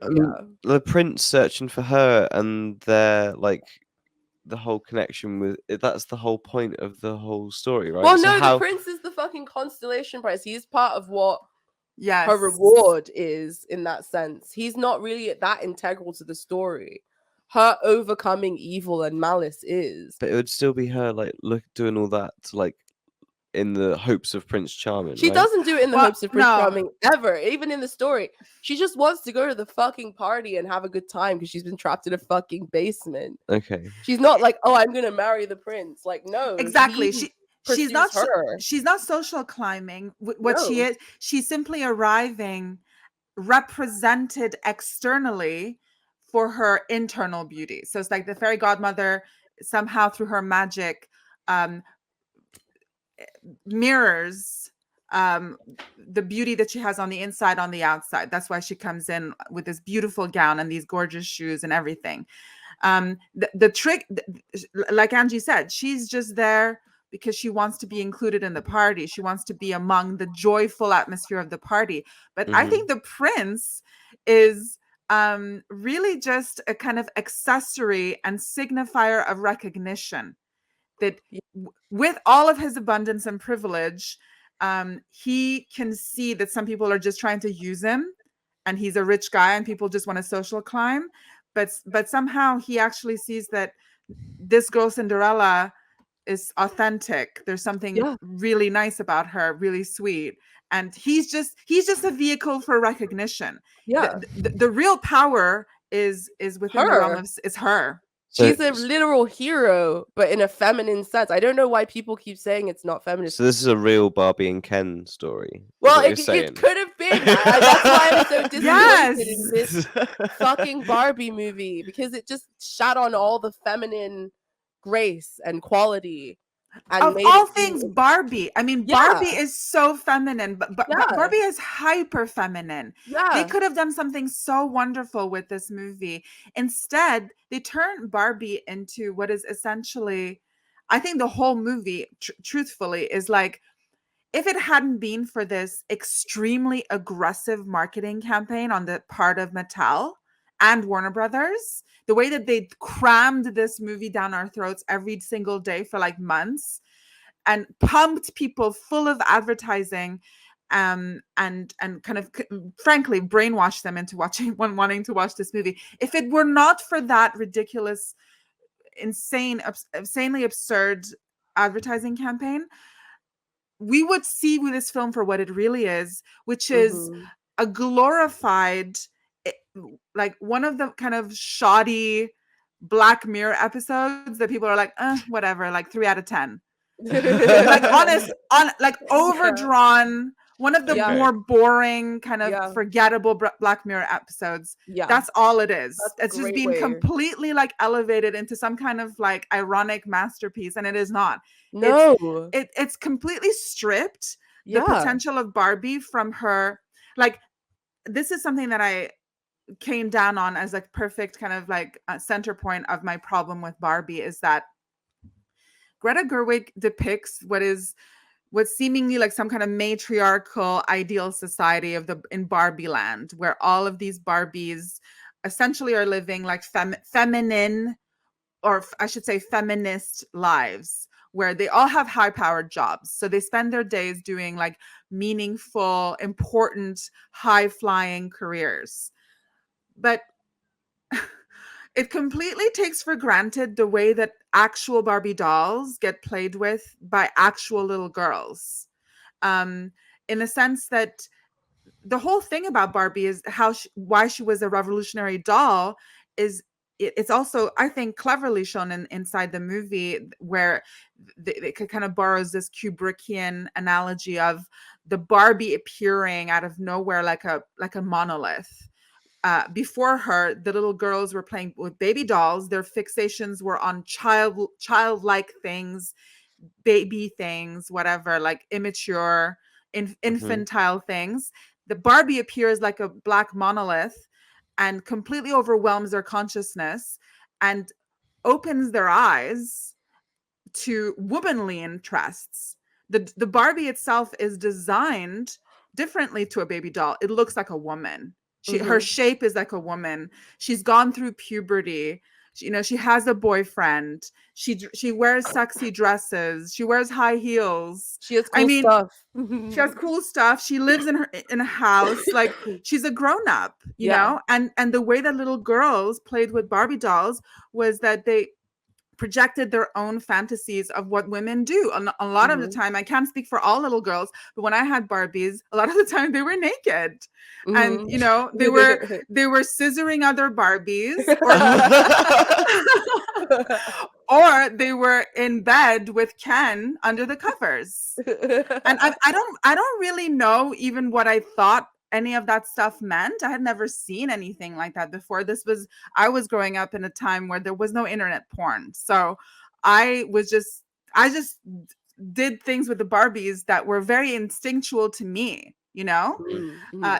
The prince searching for her, and they're like the whole connection with that's the whole point of the whole story, right? Well, no, the prince is the fucking constellation prize. He's part of what her reward is, in that sense. He's not really that integral to the story. Her overcoming evil and malice is. But it would still be her like doing all that to like in the hopes of Prince Charming, She right? doesn't do it in the Well, hopes of Prince no. Charming ever, even in the story. She just wants to go to the fucking party and have a good time because she's been trapped in a fucking basement. Okay. She's not like, oh, I'm gonna marry the prince. Like, no, Exactly. he She's pursues her. she's not social climbing. What she No. is, she's simply arriving represented externally for her internal beauty. So it's like the fairy godmother somehow through her magic mirrors the beauty that she has on the inside on the outside. That's why she comes in with this beautiful gown and these gorgeous shoes and everything. The trick, like Angie said, she's just there because she wants to be included in the party. She wants to be among the joyful atmosphere of the party. But I think the prince is really just a kind of accessory and signifier of recognition that with all of his abundance and privilege, he can see that some people are just trying to use him, and he's a rich guy and people just want to social climb. But somehow he actually sees that this girl Cinderella is authentic. There's something really nice about her, really sweet. And he's just a vehicle for recognition. Yeah. The real power is within the realm of is her. She's a literal hero, but in a feminine sense. I don't know why people keep saying it's not feminist. So this is a real Barbie and Ken story. Well, it could have been. That's why I'm so disappointed in this fucking Barbie movie, because it just shat on all the feminine grace and quality. And of all things, Barbie. I mean, Barbie is so feminine, but Barbie is hyper feminine. They could have done something so wonderful with this movie. Instead, they turned Barbie into what is essentially, I think the whole movie, truthfully, is like, if it hadn't been for this extremely aggressive marketing campaign on the part of Mattel and Warner Brothers, the way that they crammed this movie down our throats every single day for like months and pumped people full of advertising and kind of frankly brainwashed them into wanting to watch this movie. If it were not for that ridiculous, insanely absurd advertising campaign, we would see this film for what it really is, which is a glorified, like one of the kind of shoddy Black Mirror episodes that people are like, whatever, like 3 out of 10. Like overdrawn, one of the more boring, kind of forgettable Black Mirror episodes. Yeah, that's all it is. It's just being completely like elevated into some kind of like ironic masterpiece, and it is not. No, it's completely stripped the potential of Barbie from her. Like, this is something that I came down on as like perfect kind of like center point of my problem with Barbie, is that Greta Gerwig depicts what seemingly like some kind of matriarchal ideal society in Barbie land, where all of these Barbies essentially are living like feminine, or I should say feminist lives, where they all have high-powered jobs. So they spend their days doing like meaningful, important, high-flying careers. But it completely takes for granted the way that actual Barbie dolls get played with by actual little girls. In the sense that the whole thing about Barbie is why she was a revolutionary doll is it's also, I think, cleverly shown inside the movie, where it kind of borrows this Kubrickian analogy of the Barbie appearing out of nowhere like a monolith. Before her, the little girls were playing with baby dolls. Their fixations were on childlike things, baby things, whatever, like immature, infantile things. The Barbie appears like a black monolith and completely overwhelms their consciousness and opens their eyes to womanly interests. The Barbie itself is designed differently to a baby doll. It looks like a woman. Her shape is like a woman. She's gone through puberty. She has a boyfriend. She wears sexy dresses. She wears high heels. She has cool stuff. She has cool stuff. She lives in a house. Like, she's a grown up, you know? And the way that little girls played with Barbie dolls was that they projected their own fantasies of what women do. A lot of the time, I can't speak for all little girls, but when I had Barbies, a lot of the time they were naked, and you know, they were scissoring other Barbies, or they were in bed with Ken under the covers. And I don't really know even what I thought any of that stuff meant. I had never seen anything like that before. I was growing up in a time where there was no internet porn. So I just did things with the Barbies that were very instinctual to me, you know,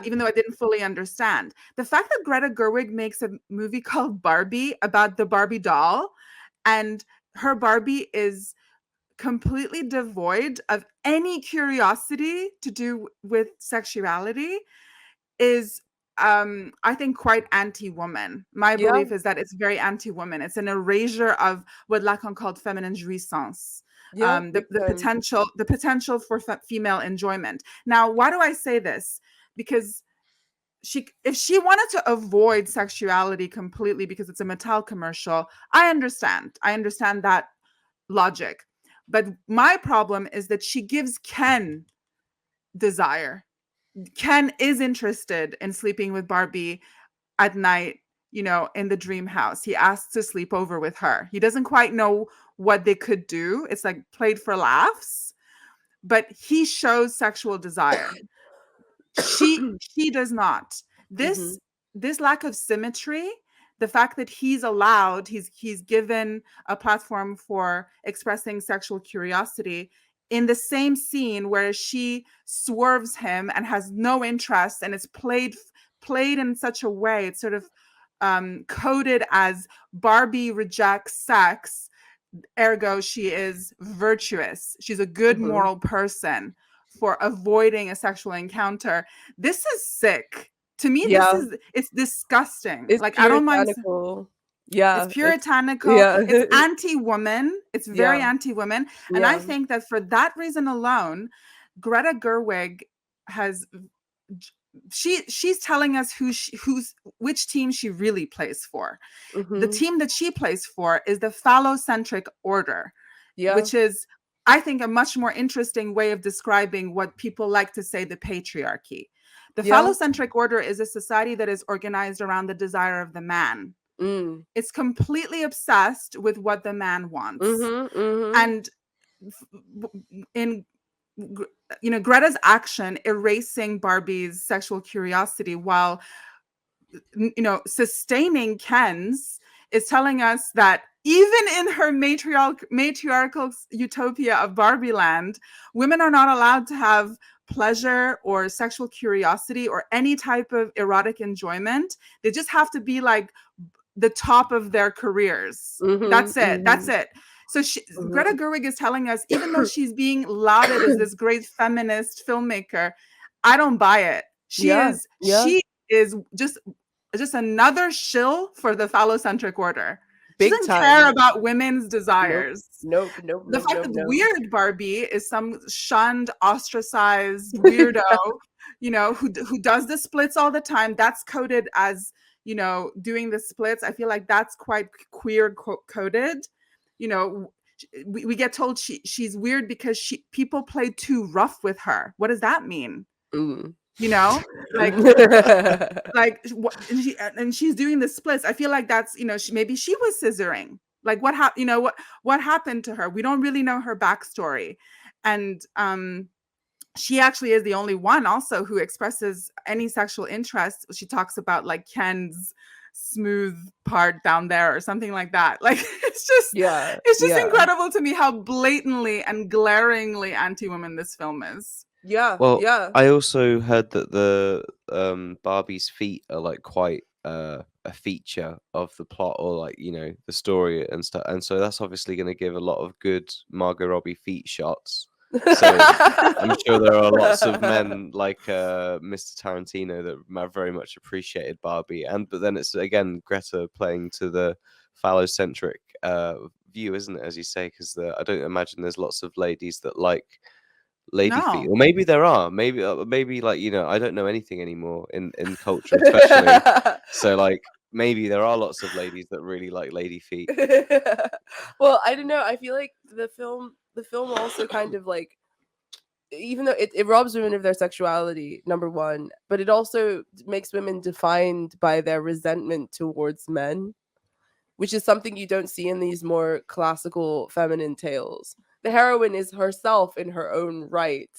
even though I didn't fully understand. The fact that Greta Gerwig makes a movie called Barbie about the Barbie doll, and her Barbie is completely devoid of any curiosity to do with sexuality, is I think quite anti-woman. My belief is that it's very anti-woman. It's an erasure of what Lacan called feminine jouissance. The potential for female enjoyment. Now, why do I say this? Because if she wanted to avoid sexuality completely because it's a Mattel commercial, I understand that logic. But my problem is that she gives Ken desire. Ken is interested in sleeping with Barbie at night, you know, in the dream house. He asks to sleep over with her. He doesn't quite know what they could do. It's like played for laughs, but he shows sexual desire. She does not. This lack of symmetry, the fact that he's given a platform for expressing sexual curiosity in the same scene where she swerves him and has no interest, and it's played in such a way, it's sort of coded as Barbie rejects sex, ergo she is virtuous. She's a good moral person for avoiding a sexual encounter. This is sick. To me, it's disgusting. It's like, I don't mind. Yeah. It's puritanical. It's anti-woman. It's very anti-woman. And I think that for that reason alone, Greta Gerwig she's telling us which team she really plays for. The team that she plays for is the phallocentric order, which is, I think, a much more interesting way of describing what people like to say the patriarchy. The phallocentric order is a society that is organized around the desire of the man. It's completely obsessed with what the man wants. And in, you know, Greta's action erasing Barbie's sexual curiosity while, you know, sustaining Ken's, is telling us that even in her matriarchal utopia of Barbie land, women are not allowed to have pleasure or sexual curiosity or any type of erotic enjoyment. They just have to be like the top of their careers. That's it. So Greta Gerwig is telling us, even though she's being lauded as this great feminist filmmaker, I don't buy it. She is just another shill for the phallocentric order. She doesn't care about women's desires. Nope. The fact that Weird Barbie is some shunned, ostracized weirdo, you know, who does the splits all the time. That's coded as, you know, doing the splits. I feel like that's quite queer coded. You know, we get told she's weird because people play too rough with her. What does that mean? You know, like, and she's doing the splits. I feel like that's, you know, maybe she was scissoring. Like, what happened to her? We don't really know her backstory, and she actually is the only one also who expresses any sexual interest. She talks about like Ken's smooth part down there or something like that. Like, it's just incredible to me how blatantly and glaringly anti-woman this film is. I also heard that the Barbie's feet are like quite a feature of the plot, or like, you know, the story and stuff, and so that's obviously going to give a lot of good Margot Robbie feet shots. So I'm sure there are lots of men like Mr. Tarantino that very much appreciated Barbie, but then it's again Greta playing to the phallocentric view, isn't it, as you say? Because I don't imagine there's lots of ladies that like lady feet, or maybe there are, maybe like, you know, I don't know anything anymore in culture, especially. So like, maybe there are lots of ladies that really like lady feet. Well, I don't know. I feel like the film also kind of like, even though it robs women of their sexuality, number one, but it also makes women defined by their resentment towards men, which is something you don't see in these more classical feminine tales. The heroine is herself in her own right.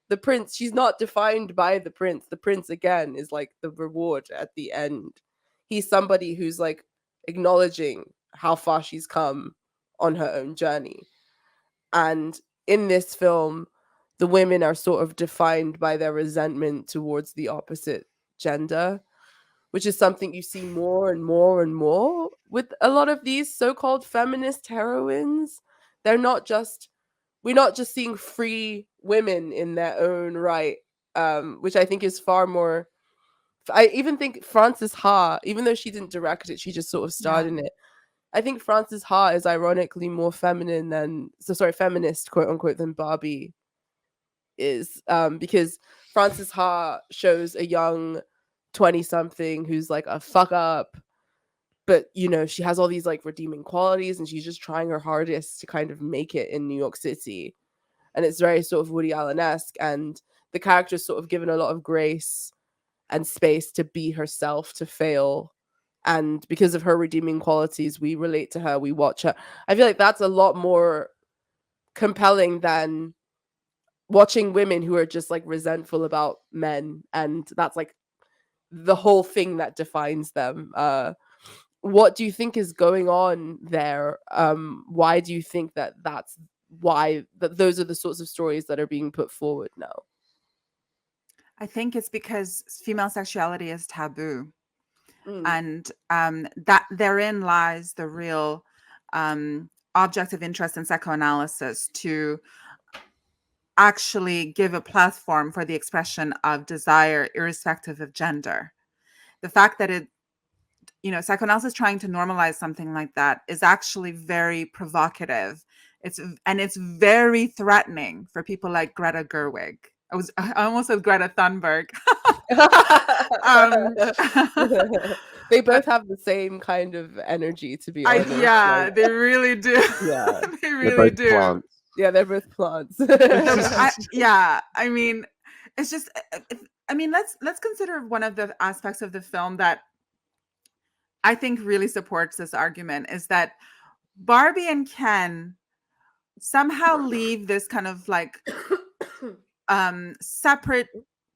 The prince, she's not defined by the prince. The prince, again, is like the reward at the end. He's somebody who's like acknowledging how far she's come on her own journey. And in this film, the women are sort of defined by their resentment towards the opposite gender, which is something you see more and more and more with a lot of these so-called feminist heroines. We're not just seeing free women in their own right, which I think is far more. I even think Frances Ha, even though she didn't direct it, she just sort of starred in it. I think Frances Ha is ironically more feminine feminist, quote unquote, than Barbie is, because Frances Ha shows a young 20-something who's like a fuck up, but she has all these like redeeming qualities, and she's just trying her hardest to kind of make it in New York City. And it's very sort of Woody Allen-esque, and the character's sort of given a lot of grace and space to be herself, to fail. And because of her redeeming qualities, we relate to her, we watch her. I feel like that's a lot more compelling than watching women who are just like resentful about men, and that's like the whole thing that defines them. What do you think is going on there? Why do you think that's why those are the sorts of stories that are being put forward now? I think it's because female sexuality is taboo. Mm. And that therein lies the real object of interest in psychoanalysis, to actually give a platform for the expression of desire irrespective of gender. The fact that psychoanalysis trying to normalize something like that is actually very provocative. It's very threatening for people like Greta Gerwig. I almost said Greta Thunberg. They both have the same kind of energy, to be honest. They really do. Yeah, they really do. Plants. Yeah, they're both plants. I mean, it's just. Let's consider one of the aspects of the film that I think really supports this argument is that Barbie and Ken somehow leave this kind of like separate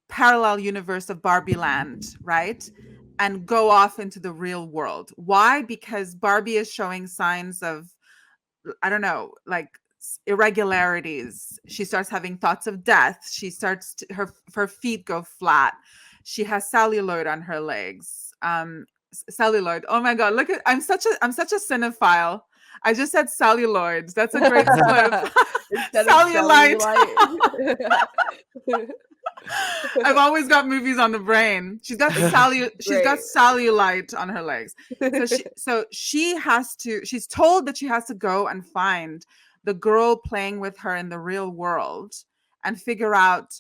parallel universe of Barbie land, right? And go off into the real world. Why? Because Barbie is showing signs of, I don't know, like irregularities. She starts having thoughts of death. She starts her feet go flat. She has celluloid on her legs. Celluloid. Oh my god, look at I'm such a cinephile. I just said celluloids. That's a great slip. Cellulite. I've always got movies on the brain. She's got cellulite on her legs. So she's told that she has to go and find the girl playing with her in the real world and figure out,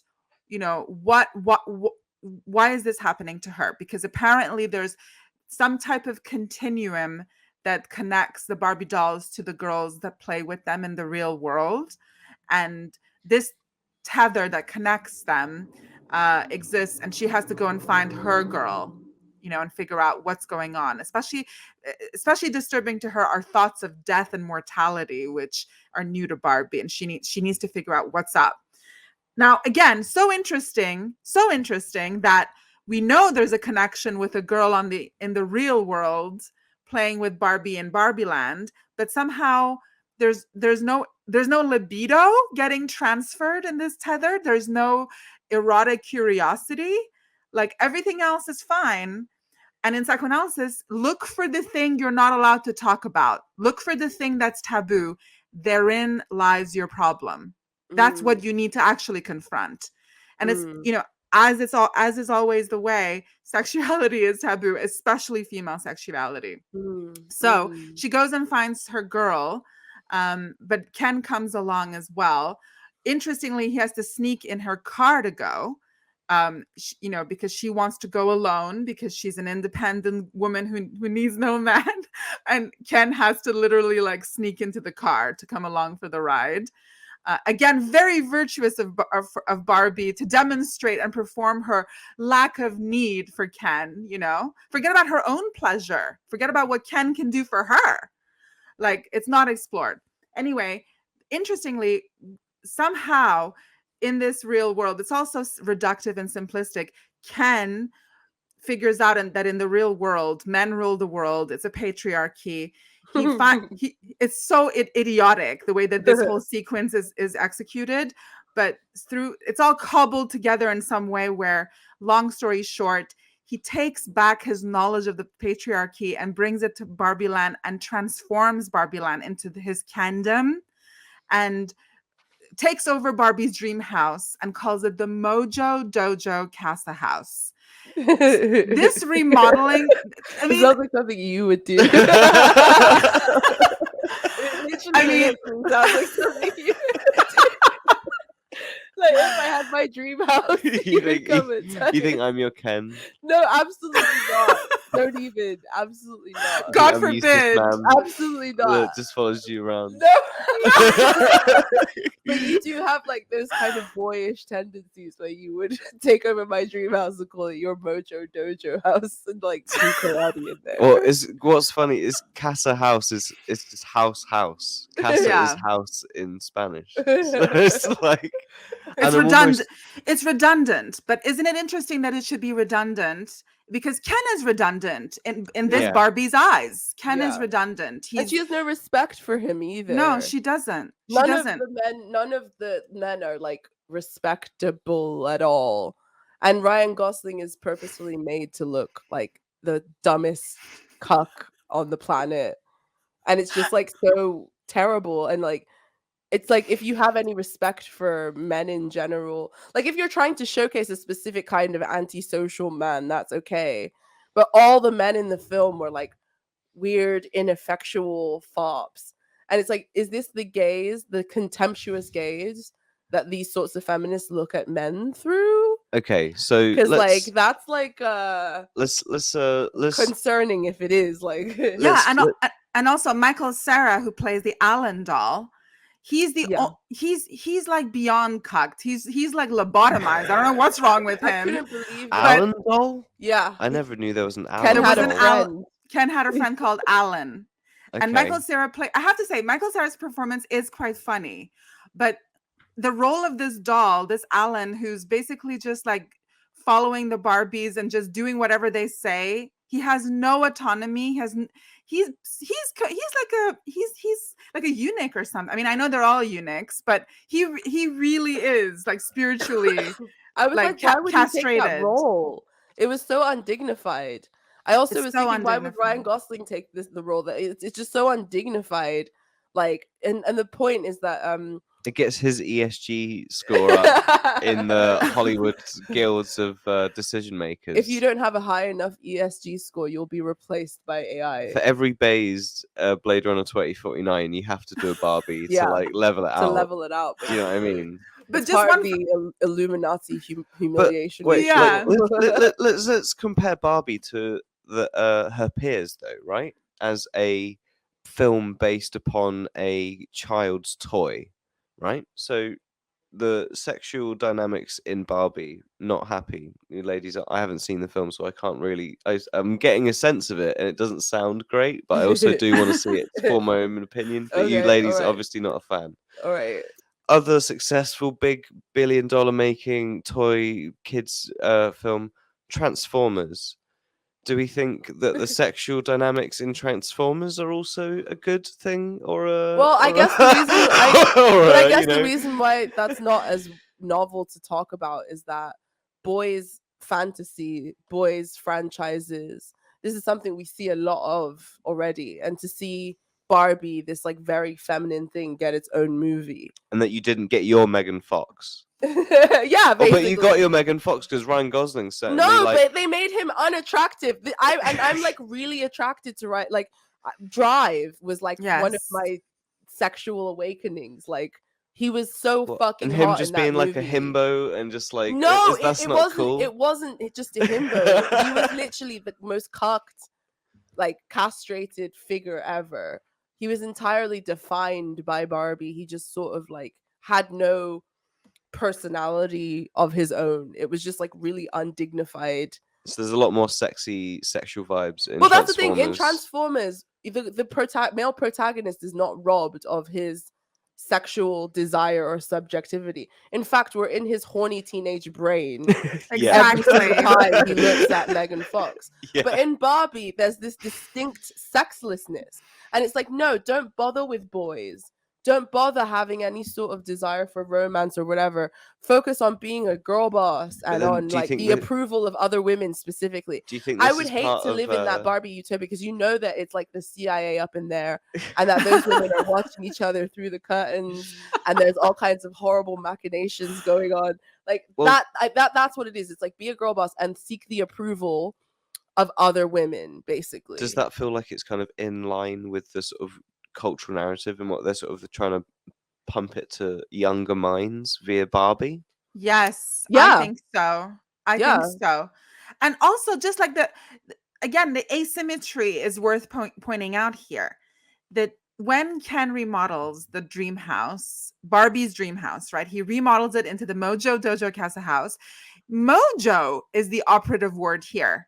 why is this happening to her? Because apparently there's some type of continuum that connects the Barbie dolls to the girls that play with them in the real world. And this tether that connects them exists, and she has to go and find her girl, and figure out what's going on. Especially disturbing to her are thoughts of death and mortality, which are new to Barbie, and she needs to figure out what's up. Now, again, so interesting that we know there's a connection with a girl in the real world playing with Barbie in Barbie Land, but somehow there's no libido getting transferred in this tether. There's no erotic curiosity. Like, everything else is fine. And in psychoanalysis, look for the thing you're not allowed to talk about. Look for the thing that's taboo. Therein lies your problem. That's what you need to actually confront. And it's, as is always the way, sexuality is taboo, especially female sexuality. So she goes and finds her girl, but Ken comes along as well. Interestingly, he has to sneak in her car to go. because she wants to go alone because she's an independent woman who needs no man, and Ken has to literally like sneak into the car to come along for the ride. Again, very virtuous of Barbie to demonstrate and perform her lack of need for Ken, forget about her own pleasure, forget about what Ken can do for her. Like, it's not explored. Anyway, interestingly, somehow in this real world, it's also reductive and simplistic. Ken figures out that in the real world, men rule the world. It's a patriarchy. It's so idiotic the way that this whole sequence is executed, but it's all cobbled together in some way where, long story short, he takes back his knowledge of the patriarchy and brings it to Barbie Land and transforms Barbie Land into his kingdom, and takes over Barbie's dream house and calls it the Mojo Dojo Casa House. This remodeling, I mean, sounds like something you would do. It sounds like something you would do. Like, if I had my dream house, you think I'm your Ken? No, absolutely not. Don't even. Absolutely not. God forbid. Absolutely not. That just follows you around. No. But you do have like those kind of boyish tendencies where you would take over my dream house and call it your Mojo Dojo house and like do karate in there. Well, what's funny is Casa House is just house. Casa is house in Spanish. So it's like it's redundant. It's redundant, but isn't it interesting that it should be redundant? Because Ken is redundant in this Barbie's eyes. Ken is redundant. And she has no respect for him either. No, she doesn't. None of the men are like respectable at all. And Ryan Gosling is purposefully made to look like the dumbest cuck on the planet. And it's just like so terrible. And like, it's like, if you have any respect for men in general, like if you're trying to showcase a specific kind of antisocial man, that's okay. But all the men in the film were like weird, ineffectual fops. And it's like, is this the gaze, the contemptuous gaze that these sorts of feminists look at men through? Okay, so because like that's like let's concerning if it is like and also Michael Cera, who plays the Alan doll. He's he's like beyond cucked. He's like lobotomized. I don't know what's wrong with him. I couldn't believe Alan doll? Yeah. I never knew there was an Alan. Ken had a friend called Alan. Okay. And Michael Cera I have to say, Michael Cera's performance is quite funny. But the role of this doll, this Alan, who's basically just like following the Barbies and just doing whatever they say, he has no autonomy. He's like a eunuch or something. I mean, I know they're all eunuchs, but he really is like spiritually I was like why would castrated. He take that role? It was so undignified. I also was thinking, why would Ryan Gosling take the role? That it's just so undignified. Like, and the point is that it gets his ESG score up in the Hollywood guilds of decision makers. If you don't have a high enough ESG score, you'll be replaced by AI. For every based Blade Runner 2049, you have to do a Barbie to like level it out. To level it out. You know what I mean? But it's just the Illuminati humiliation. But wait, let's compare Barbie to her peers, though, right? As a film based upon a child's toy, right? So the sexual dynamics in Barbie, not happy. You ladies, I haven't seen the film, so I can't really. I'm getting a sense of it, and it doesn't sound great. But I also do want to see it to form my own opinion. But you ladies are obviously not a fan. All right. Other successful big $1 billion making toy kids film, Transformers. Do we think that the sexual dynamics in Transformers are also a good thing, or a? Well, I guess the reason, the reason why that's not as novel to talk about is that boys' fantasy, boys' franchises. This is something we see a lot of already, and to see Barbie, this like very feminine thing, get its own movie, and that you didn't get your Megan Fox. Yeah, basically. But you got your Megan Fox because Ryan Gosling said but they made him unattractive. I'm like really attracted to Drive was like one of my sexual awakenings. Like He was so What? fucking And him hot just in that being like a movie. himbo and just like No, that's it not wasn't. cool. It wasn't just a himbo. He was literally the most cucked, like castrated figure ever. He was entirely defined by Barbie. He just sort of like had no personality of his own. It was just like really undignified. So there's a lot more sexy sexual vibes in Well, that's the thing. In Transformers. Transformers, the male protagonist is not robbed of his sexual desire or subjectivity. In fact, we're in his horny teenage brain Yeah. every single Exactly. time he looks at Megan Fox. Yeah. But in Barbie, there's this distinct sexlessness. And it's like, no, don't bother with boys. Don't bother having any sort of desire for romance or whatever. Focus on being a girl boss and then on do you like think the that- approval of other women specifically. Do you think I this would is hate part to of, live in that Barbie utopia because you know that it's like the CIA up in there and that those women are watching each other through the curtains and there's all kinds of horrible machinations going on. Like Well- that's what it is. It's like be a girl boss and seek the approval of other women, basically. Does that feel like it's kind of in line with the sort of cultural narrative and what they're sort of trying to pump it to younger minds via Barbie? Yes, Yeah. I think so. I Yeah. think so. And also, just like again, the asymmetry is worth pointing out here. That when Ken remodels the dream house, Barbie's dream house, right? He remodels it into the Mojo Dojo Casa house. Mojo is the operative word here.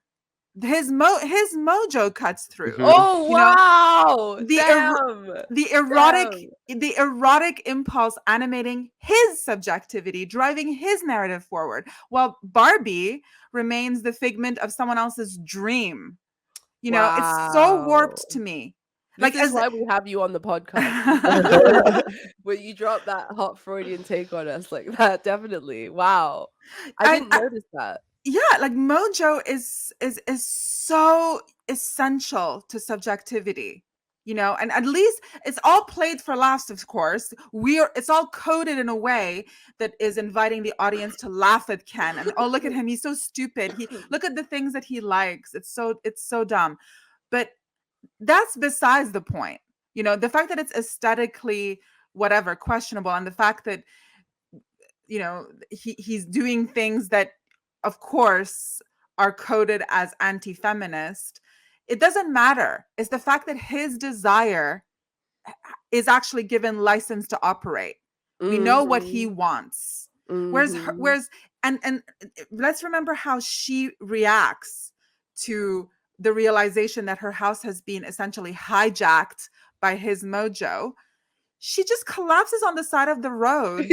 His mojo cuts through. Mhm. Oh You know, wow! the the erotic impulse animating his subjectivity, driving his narrative forward, while Barbie remains the figment of someone else's dream. You know, it's so warped to me. This Like, is as why we have you on the podcast. When you drop that hot Freudian take on us like that, definitely. Wow. I didn't notice that. Yeah, like mojo is so essential to subjectivity, you know, and at least it's all played for laughs, of course. It's all coded in a way that is inviting the audience to laugh at Ken and oh, look at him, he's so stupid. Look at the things that he likes. It's so dumb. But that's besides the point. You know, the fact that it's aesthetically whatever questionable and the fact that, you know, he's doing things that of course are coded as anti-feminist, it doesn't matter. It's the fact that his desire is actually given license to operate. We know what he wants. Whereas and let's remember how she reacts to the realization that her house has been essentially hijacked by his mojo. She just collapses on the side of the road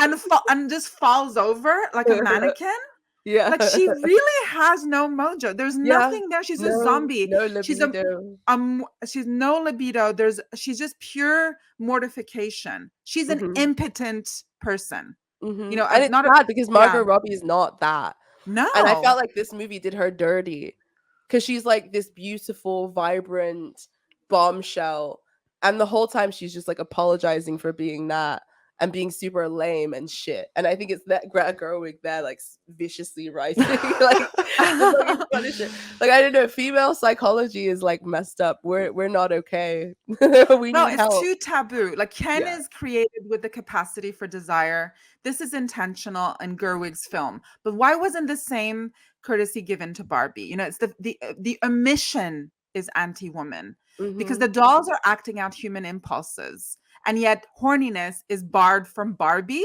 and just falls over like a mannequin. Yeah. Like she really has no mojo. There's nothing there. She's a zombie. No libido. She's no libido. She's just pure mortification. She's an impotent person. You know, and it's not sad because Margot Robbie is not that. No. And I felt like this movie did her dirty because she's like this beautiful, vibrant bombshell. And the whole time she's just like apologizing for being that and being super lame and shit. And I think it's that Greta Gerwig there like viciously writing like I don't know, female psychology is like messed up. We're not okay. We need help. It's too taboo. Like Ken is created with the capacity for desire. This is intentional in Gerwig's film. But why wasn't the same courtesy given to Barbie? You know, it's the omission is anti-woman. Because the dolls are acting out human impulses, and yet horniness is barred from Barbie.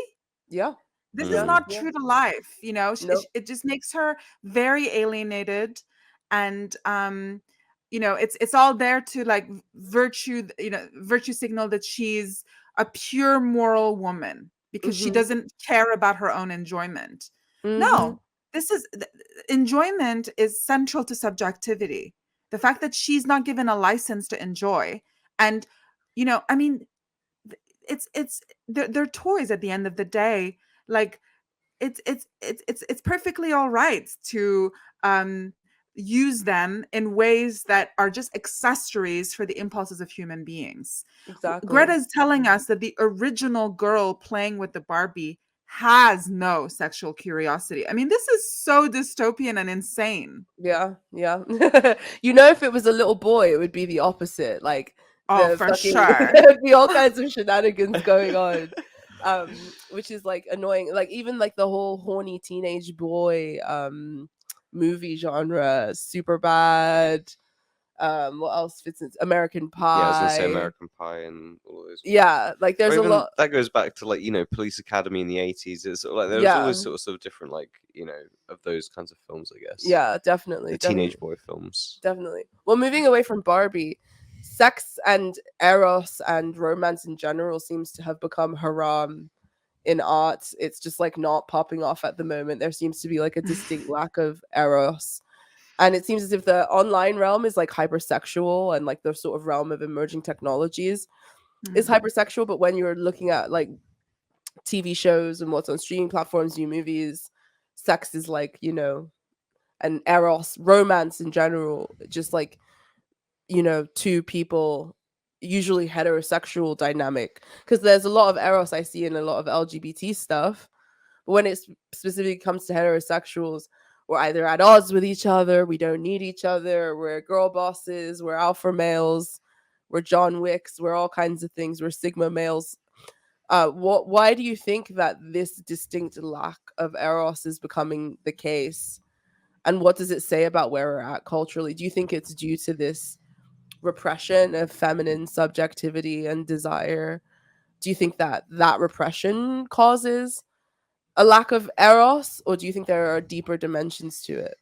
Yeah, this is not true to life. You know, it just makes her very alienated, and you know, it's all there to like virtue signal that she's a pure moral woman because she doesn't care about her own enjoyment. No, enjoyment is central to subjectivity. The fact that she's not given a license to enjoy, and you know, I mean, they're toys at the end of the day. Like, it's perfectly all right to use them in ways that are just accessories for the impulses of human beings. Exactly. Greta is telling us that the original girl playing with the Barbie has no sexual curiosity. I mean, this is so dystopian and insane. Yeah. You know, if it was a little boy, it would be the opposite. Like, for sure. There'd be all kinds of shenanigans going on. which is like annoying. Like even like the whole horny teenage boy movie genre, super bad. What else fits in? American Yeah, I was gonna say Pie. American Pie and all those ones. Yeah, like Or there's a even lot. that goes back to like, Police Academy in the 80s. It's sort of like there was Yeah, always sort of different like, of those kinds of films, I guess. yeah, definitely, The teenage definitely, boy films. definitely. Well, moving away from Barbie, sex and eros and romance in general seems to have become haram in art. It's just like not popping off at the moment. There seems to be like a distinct lack of eros. And it seems as if the online realm is like hypersexual, and like the sort of realm of emerging technologies is hypersexual. But when you're looking at like TV shows and what's on streaming platforms, new movies, sex is like, and eros, romance in general, just like, two people, usually heterosexual dynamic. Because there's a lot of eros I see in a lot of LGBT stuff. But when it specifically comes to heterosexuals, we're either at odds with each other, we don't need each other, we're girl bosses, we're alpha males, we're John Wicks, we're all kinds of things, we're Sigma males. Why do you think that this distinct lack of eros is becoming the case? And what does it say about where we're at culturally? Do you think it's due to this repression of feminine subjectivity and desire? Do you think that that repression causes a lack of eros, or do you think there are deeper dimensions to it?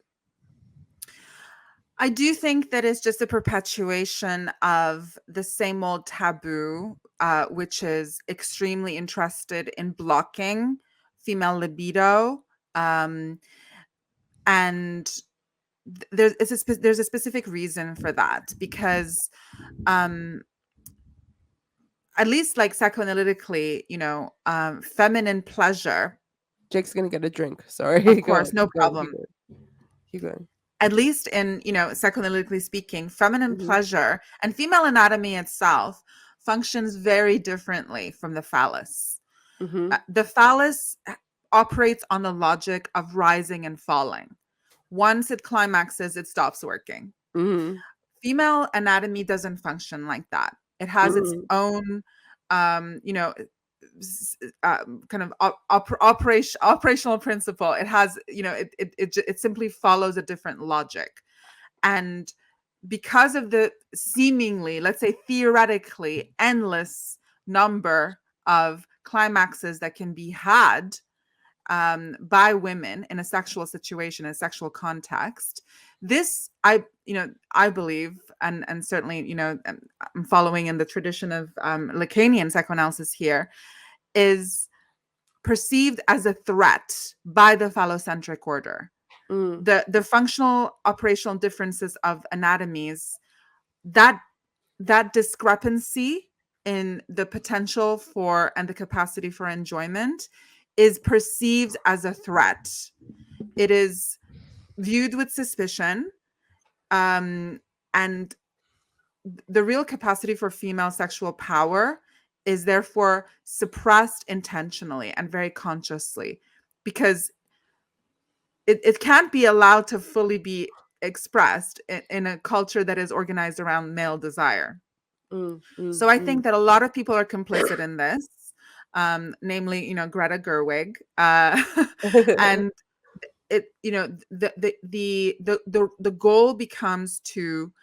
I do think that it's just a perpetuation of the same old taboo, which is extremely interested in blocking female libido. And there's a specific reason for that, because at least like psychoanalytically, feminine pleasure. Jake's gonna get a drink. Sorry. Of Go course, on. no Keep going. problem. Keep going. At least in, psychoanalytically speaking, feminine Mhm. pleasure and female anatomy itself functions very differently from the phallus. Mhm. The phallus operates on the logic of rising and falling. Once it climaxes, it stops working. Mhm. Female anatomy doesn't function like that. It has its Mhm. own, kind of operational principle. It has, it simply follows a different logic. And because of the seemingly, let's say theoretically, endless number of climaxes that can be had by women in a sexual situation, a sexual context, this I believe, and certainly, I'm following in the tradition of Lacanian psychoanalysis here, is perceived as a threat by the phallocentric order. Mm. The functional operational differences of anatomies, that discrepancy in the potential for and the capacity for enjoyment is perceived as a threat. It is viewed with suspicion, and the real capacity for female sexual power is therefore suppressed intentionally and very consciously, because it can't be allowed to fully be expressed in a culture that is organized around male desire. Mm. Mm. So I Mm. think that a lot of people are complicit in this, namely, Greta Gerwig, and it, the goal becomes to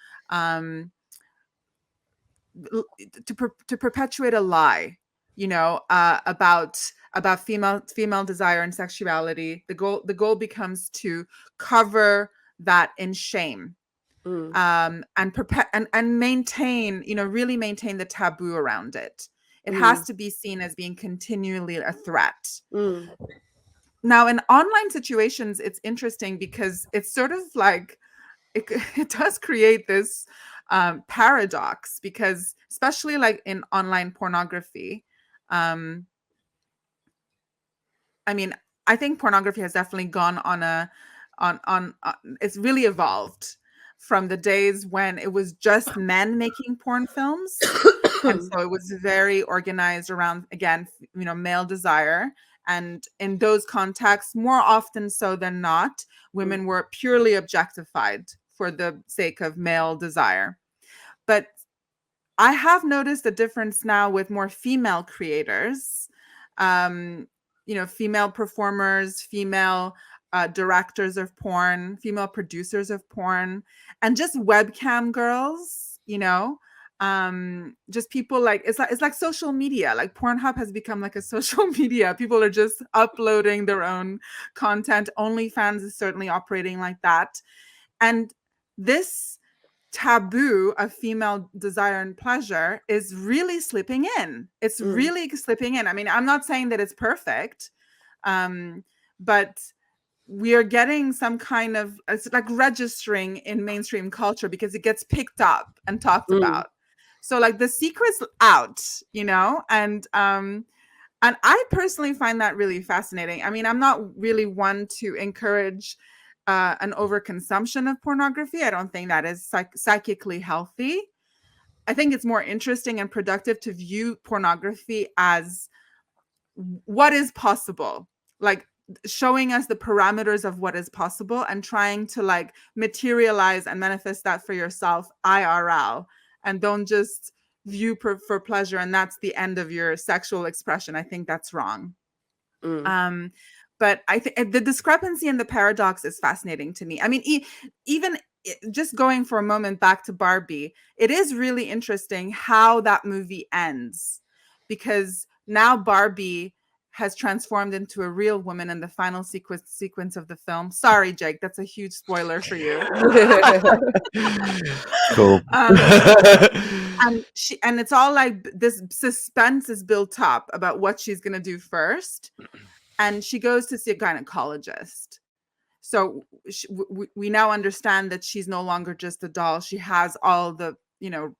to perpetuate a lie, about female desire and sexuality. The goal becomes to cover that in shame, Mm. and maintain, really maintain the taboo around it. It has Mm. to be seen as being continually a threat. Mm. Now, in online situations, it's interesting because it's sort of like it does create this paradox, because especially like in online pornography, um, I mean, I think pornography has definitely gone on it's really evolved from the days when it was just men making porn films. And so it was very organized around, again, male desire. And in those contexts, more often so than not, women were purely objectified for the sake of male desire. But I have noticed a difference now with more female creators, Female performers, female directors of porn, female producers of porn, and just webcam girls, just people like it's like social media. Like Pornhub has become like a social media. People are just uploading their own content. OnlyFans is certainly operating like that. And this taboo of female desire and pleasure is really slipping in. It's really slipping in. I mean, I'm not saying that it's perfect, but we are getting some kind of, it's like registering in mainstream culture because it gets picked up and talked about. So like the secret's out, and I personally find that really fascinating. I mean, I'm not really one to encourage an overconsumption of pornography. I don't think that is psychically healthy. I think it's more interesting and productive to view pornography as what is possible, like showing us the parameters of what is possible and trying to like materialize and manifest that for yourself IRL, and don't just view for pleasure and that's the end of your sexual expression. I think that's wrong. But I think the discrepancy and the paradox is fascinating to me. I mean, even just going for a moment back to Barbie, it is really interesting how that movie ends, because now Barbie has transformed into a real woman in the final sequence of the film. Sorry, Jake, that's a huge spoiler for you. Cool. And it's all like this suspense is built up about what she's gonna do first. And she goes to see a gynecologist. So we now understand that she's no longer just a doll. She has all the,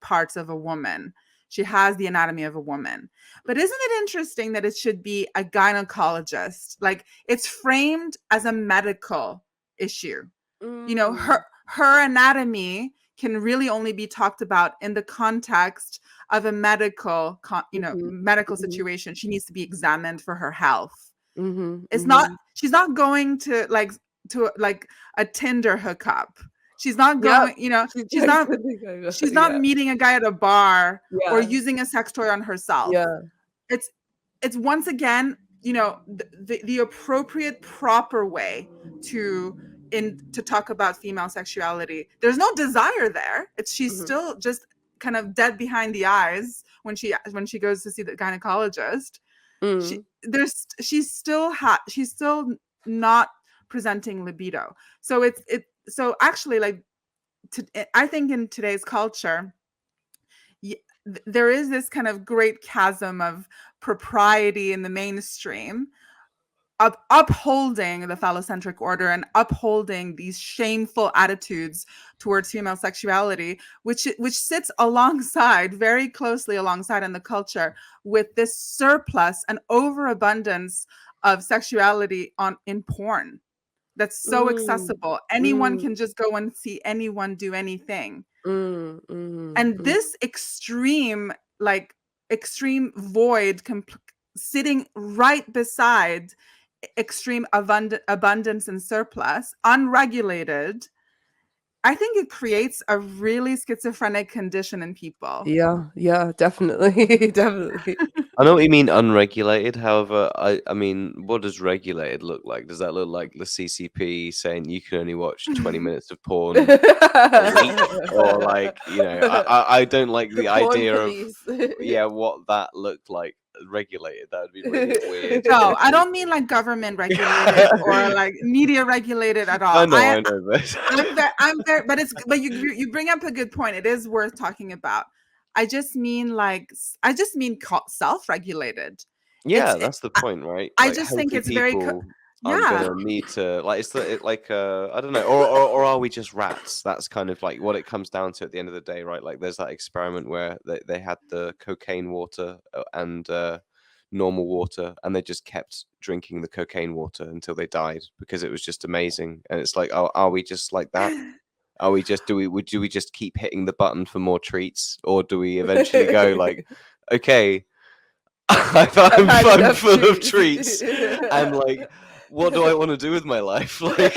parts of a woman. She has the anatomy of a woman. But isn't it interesting that it should be a gynecologist? Like it's framed as a medical issue. Her anatomy can really only be talked about in the context of a medical, medical situation. She needs to be examined for her health. It's not, she's not going to like a Tinder hookup. She's not going, she's not meeting a guy at a bar or using a sex toy on herself. It's once again, the appropriate, proper way to talk about female sexuality. There's no desire there. She's still just kind of dead behind the eyes when she goes to see the gynecologist. She's still not presenting libido. So so actually, like, I think in today's culture, there is this kind of great chasm of propriety in the mainstream, upholding the phallocentric order and upholding these shameful attitudes towards female sexuality, which sits very closely alongside in the culture with this surplus and overabundance of sexuality in porn that's so accessible. Anyone can just go and see anyone do anything. And this extreme void sitting right beside extreme abundance and surplus, unregulated, I think it creates a really schizophrenic condition in people. Yeah, definitely. Definitely. I know what you mean, unregulated. However, I mean, what does regulated look like? Does that look like the CCP saying you can only watch 20 minutes of porn a week? Or like, I don't like the idea of what that looked like. Regulated, that would be really weird. No, I don't mean like government regulated or like media regulated at all. I know this. But you bring up a good point. It is worth talking about. I just mean self-regulated. Yeah, that's the point, right? I just think it's very I'm gonna need to I don't know, or are we just rats? That's kind of like what it comes down to at the end of the day, right? Like there's that experiment where they had the cocaine water and normal water, and they just kept drinking the cocaine water until they died because it was just amazing. And it's like, oh, are we just like that? Are we just do we just keep hitting the button for more treats, or do we eventually go like, okay, I'm full of treats, and like, what do I want to do with my life? Like,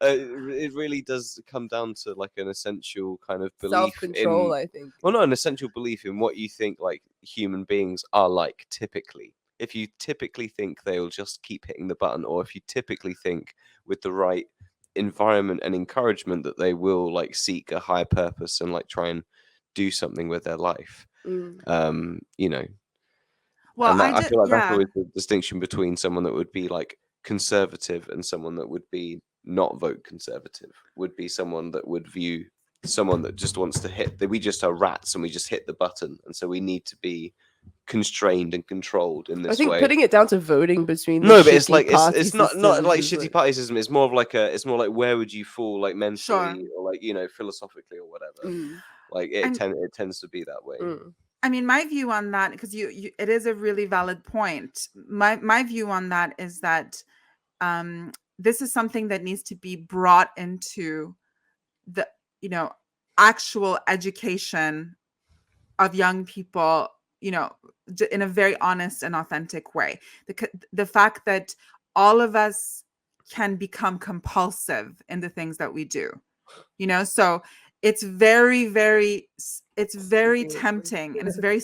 it really does come down to like an essential kind of belief, self-control, I think. Well, not an essential belief in what you think like human beings are like typically. if you typically think they'll just keep hitting the button, or if you typically think with the right environment and encouragement that they will like seek a higher purpose and like try and do something with their life. You know, Well, and that, I feel like that's yeah. always the distinction between someone that would be like conservative and someone that would be not vote conservative, would be someone that would view someone that just wants to hit that we just are rats and we just hit the button, and so we need to be constrained and controlled in this I think way. putting it down to voting between No, the but it's shitty like party it's not systems like is shitty party system. It's more of like it's more like where would you fall like mentally or like, you know, philosophically or whatever. Like it tends to be that way. I mean, my view on that, because you it is a really valid point. My view on that is that this is something that needs to be brought into the, you know, actual education of young people, you know, in a very honest and authentic way. The fact that all of us can become compulsive in the things that we do, you know, so it's very, very tempting and it's very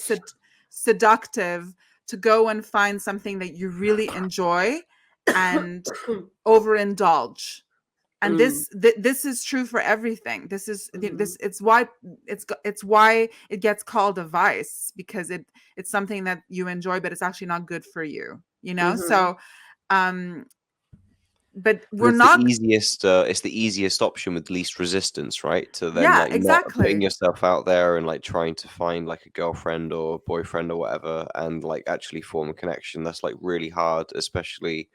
seductive to go and find something that you really enjoy and overindulge. And this is true for everything. This is it's why it gets called a vice, because it's something that you enjoy, but it's actually not good for you, you know. So but we're not it's the easiest option with least resistance, right? To then like exactly. not putting yourself out there and like trying to find like a girlfriend or boyfriend or whatever and like actually form a connection. That's like really hard, especially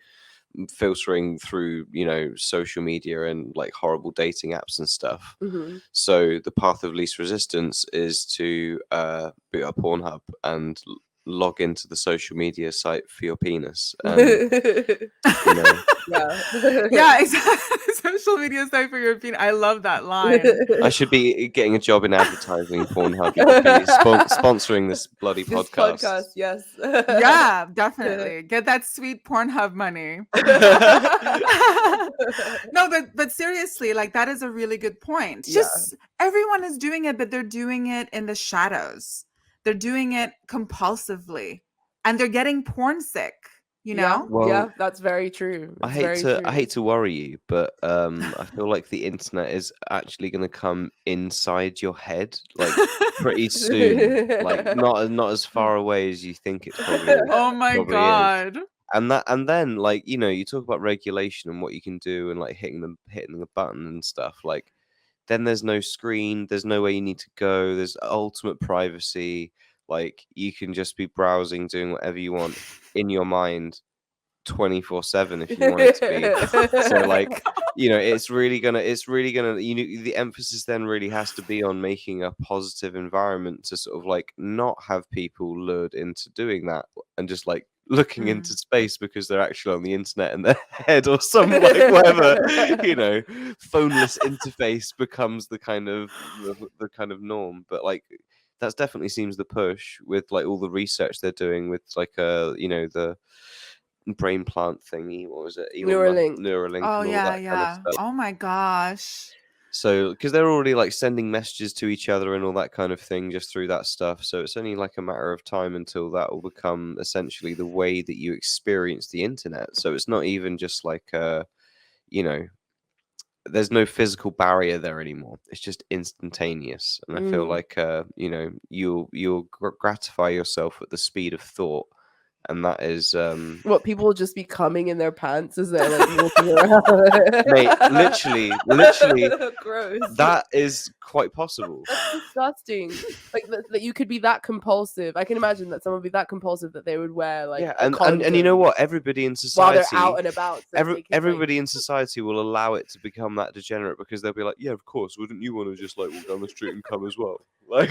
filtering through, you know, social media and like horrible dating apps and stuff. So the path of least resistance is to boot up Pornhub and log into the social media site for your penis and you know. Yeah, exactly. Social media site for your penis. I love that line. I should be getting a job in advertising. Pornhub, you could be sponsoring this bloody podcast. Yes. Yeah, definitely get that sweet Pornhub money. No, but seriously, like that is a really good point. Just everyone is doing it, but they're doing it in the shadows. They're doing it compulsively, and they're getting porn sick. You know? Well, that's very true. I hate to worry you, but I feel like the internet is actually going to come inside your head like pretty soon. Like not as far away as you think it's probably. Oh my God. Is. And then like, you know, you talk about regulation and what you can do and like hitting the button and stuff. Like then there's no screen, there's nowhere you need to go, there's ultimate privacy. Like you can just be browsing, doing whatever you want in your mind 24/7 if you want it to be. So like, you know, it's really gonna you know, the emphasis then really has to be on making a positive environment to sort of like not have people lured into doing that and just like looking into space because they're actually on the internet in their head or some like whatever, you know, phoneless interface becomes the kind of norm. But like that definitely seems the push with like all the research they're doing with like you know, the brain plant thingy. What was it? Neuralink. Oh yeah. Kind of stuff. Oh my gosh. So because they're already like sending messages to each other and all that kind of thing just through that stuff. So it's only like a matter of time until that will become essentially the way that you experience the internet. So it's not even just like you know, there's no physical barrier there anymore. It's just instantaneous. And I feel like you know, you'll gratify yourself at the speed of thought. And that is what people will just be coming in their pants as they're like walking around. Mate, literally gross. That is quite possible. That's disgusting. Like that you could be that compulsive. I can imagine that someone would be that compulsive that they would wear like and you know what, everybody in society while they're out and about, so everybody in society will allow it to become that degenerate because they'll be like, yeah, of course, wouldn't you want to just like walk down the street and come as well? Like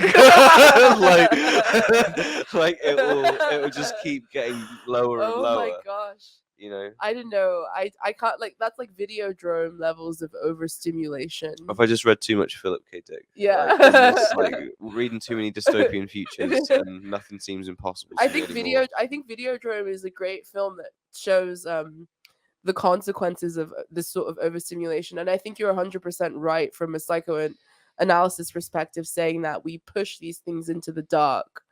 like it will just keep getting lower and lower. Oh my gosh. You know, I didn't know. I can't, like, that's like Videodrome levels of overstimulation. If I just read too much Philip K. Dick, yeah, like reading too many dystopian futures and nothing seems impossible. I think Videodrome is a great film that shows the consequences of this sort of overstimulation, and I think you're 100% right from a psychoanalysis perspective, saying that we push these things into the dark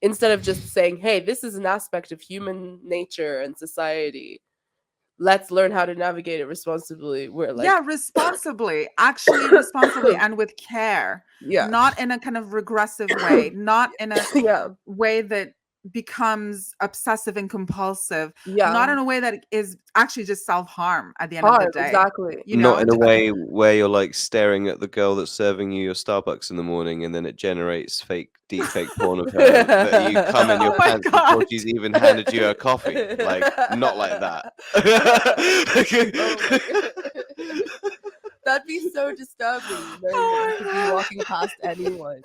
instead of just saying, hey, this is an aspect of human nature and society, let's learn how to navigate it responsibly. We're like, yeah, responsibly, actually responsibly, and with care, yeah, not in a kind of regressive way, not in a yeah, way that becomes obsessive and compulsive, yeah, not in a way that is actually just self-harm at the end of the harm, day, exactly. you Not know. in a way where you're like staring at the girl that's serving you your Starbucks in the morning, and then it generates deep fake porn of her that you come in your Oh my pants before God. she's even handed you a coffee. Like, not like that. Oh my God. That'd be so disturbing, knowing Oh that my you could be God. walking past anyone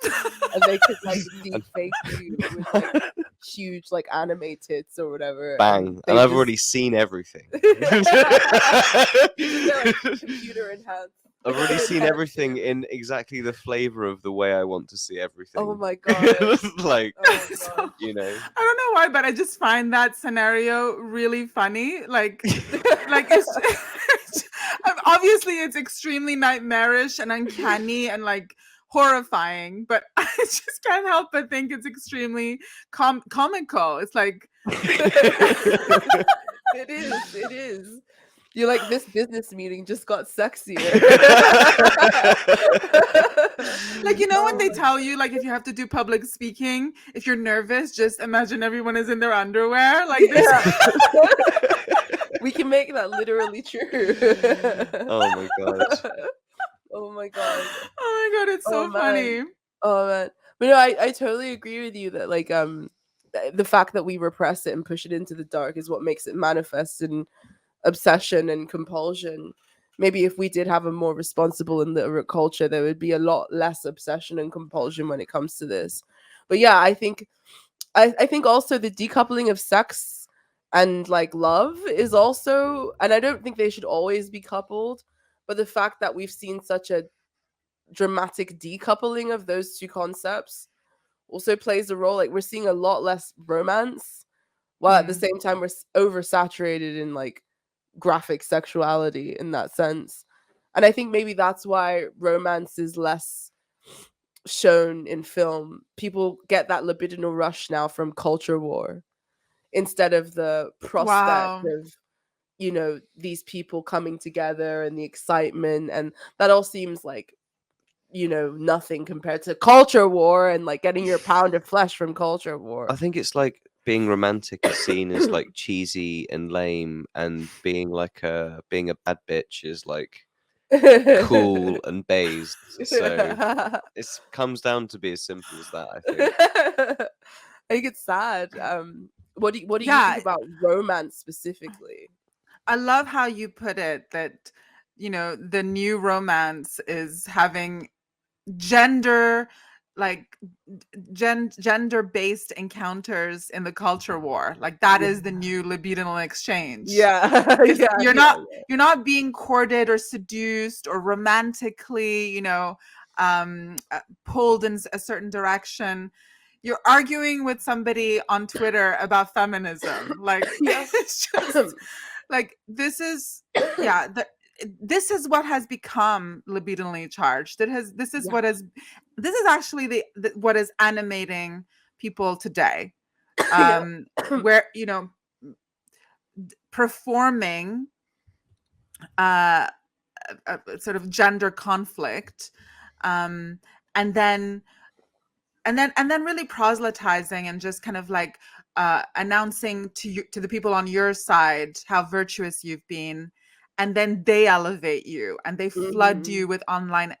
and they could like deep fake you with like huge like anime tits or whatever. Bang. They And I've just- already seen everything. You just get, like, computer enhanced. I've already seen enhanced everything you. in exactly the flavor of the way I want to see everything. Oh my God. Like, Oh So, God. you know. I don't know why, but I just find that scenario really funny. Like it's obviously it's extremely nightmarish and uncanny and like horrifying, but I just can't help but think it's extremely comical. It's like It is. It is. You're like, this business meeting just got sexier. like, you know, when Oh they my tell you like if you have to do public speaking, if you're nervous, just imagine everyone is in their underwear. Like this. Yeah. We can make that literally true. Oh my God. Oh my God. Oh my God, it's so Oh, man. funny. Oh man. But no, I totally agree with you that like the fact that we repress it and push it into the dark is what makes it manifest in obsession and compulsion. Maybe if we did have a more responsible and literate culture, there would be a lot less obsession and compulsion when it comes to this. But yeah, I think also the decoupling of sex and like love is also, and I don't think they should always be coupled, but the fact that we've seen such a dramatic decoupling of those two concepts also plays a role. Like we're seeing a lot less romance, while at the Mm. same time we're oversaturated in like graphic sexuality in that sense. And I think maybe that's why romance is less shown in film. People get that libidinal rush now from culture war instead of the prospect Wow. of, you know, these people coming together and the excitement, and that all seems like, you know, nothing compared to culture war and like getting your pound of flesh from culture war. I think it's like being romantic is seen as like cheesy and lame, and being a bad bitch is like cool and based. So it comes down to be as simple as that, I think. I think it's sad. What do you Yeah. think about romance specifically? I love how you put it that, you know, the new romance is having gender like gender-based encounters in the culture war. Like that is the new libidinal exchange. Yeah. It's- Yeah, you're not being courted or seduced or romantically, you know, pulled in a certain direction. You're arguing with somebody on Twitter about feminism. Like Yeah. it's just like this is this is what has become libidinally charged. This is actually what is animating people today. Where, you know, performing a sort of gender conflict, and then really proselytizing and just kind of like announcing to the people on your side how virtuous you've been, and then they elevate you and they flood you with online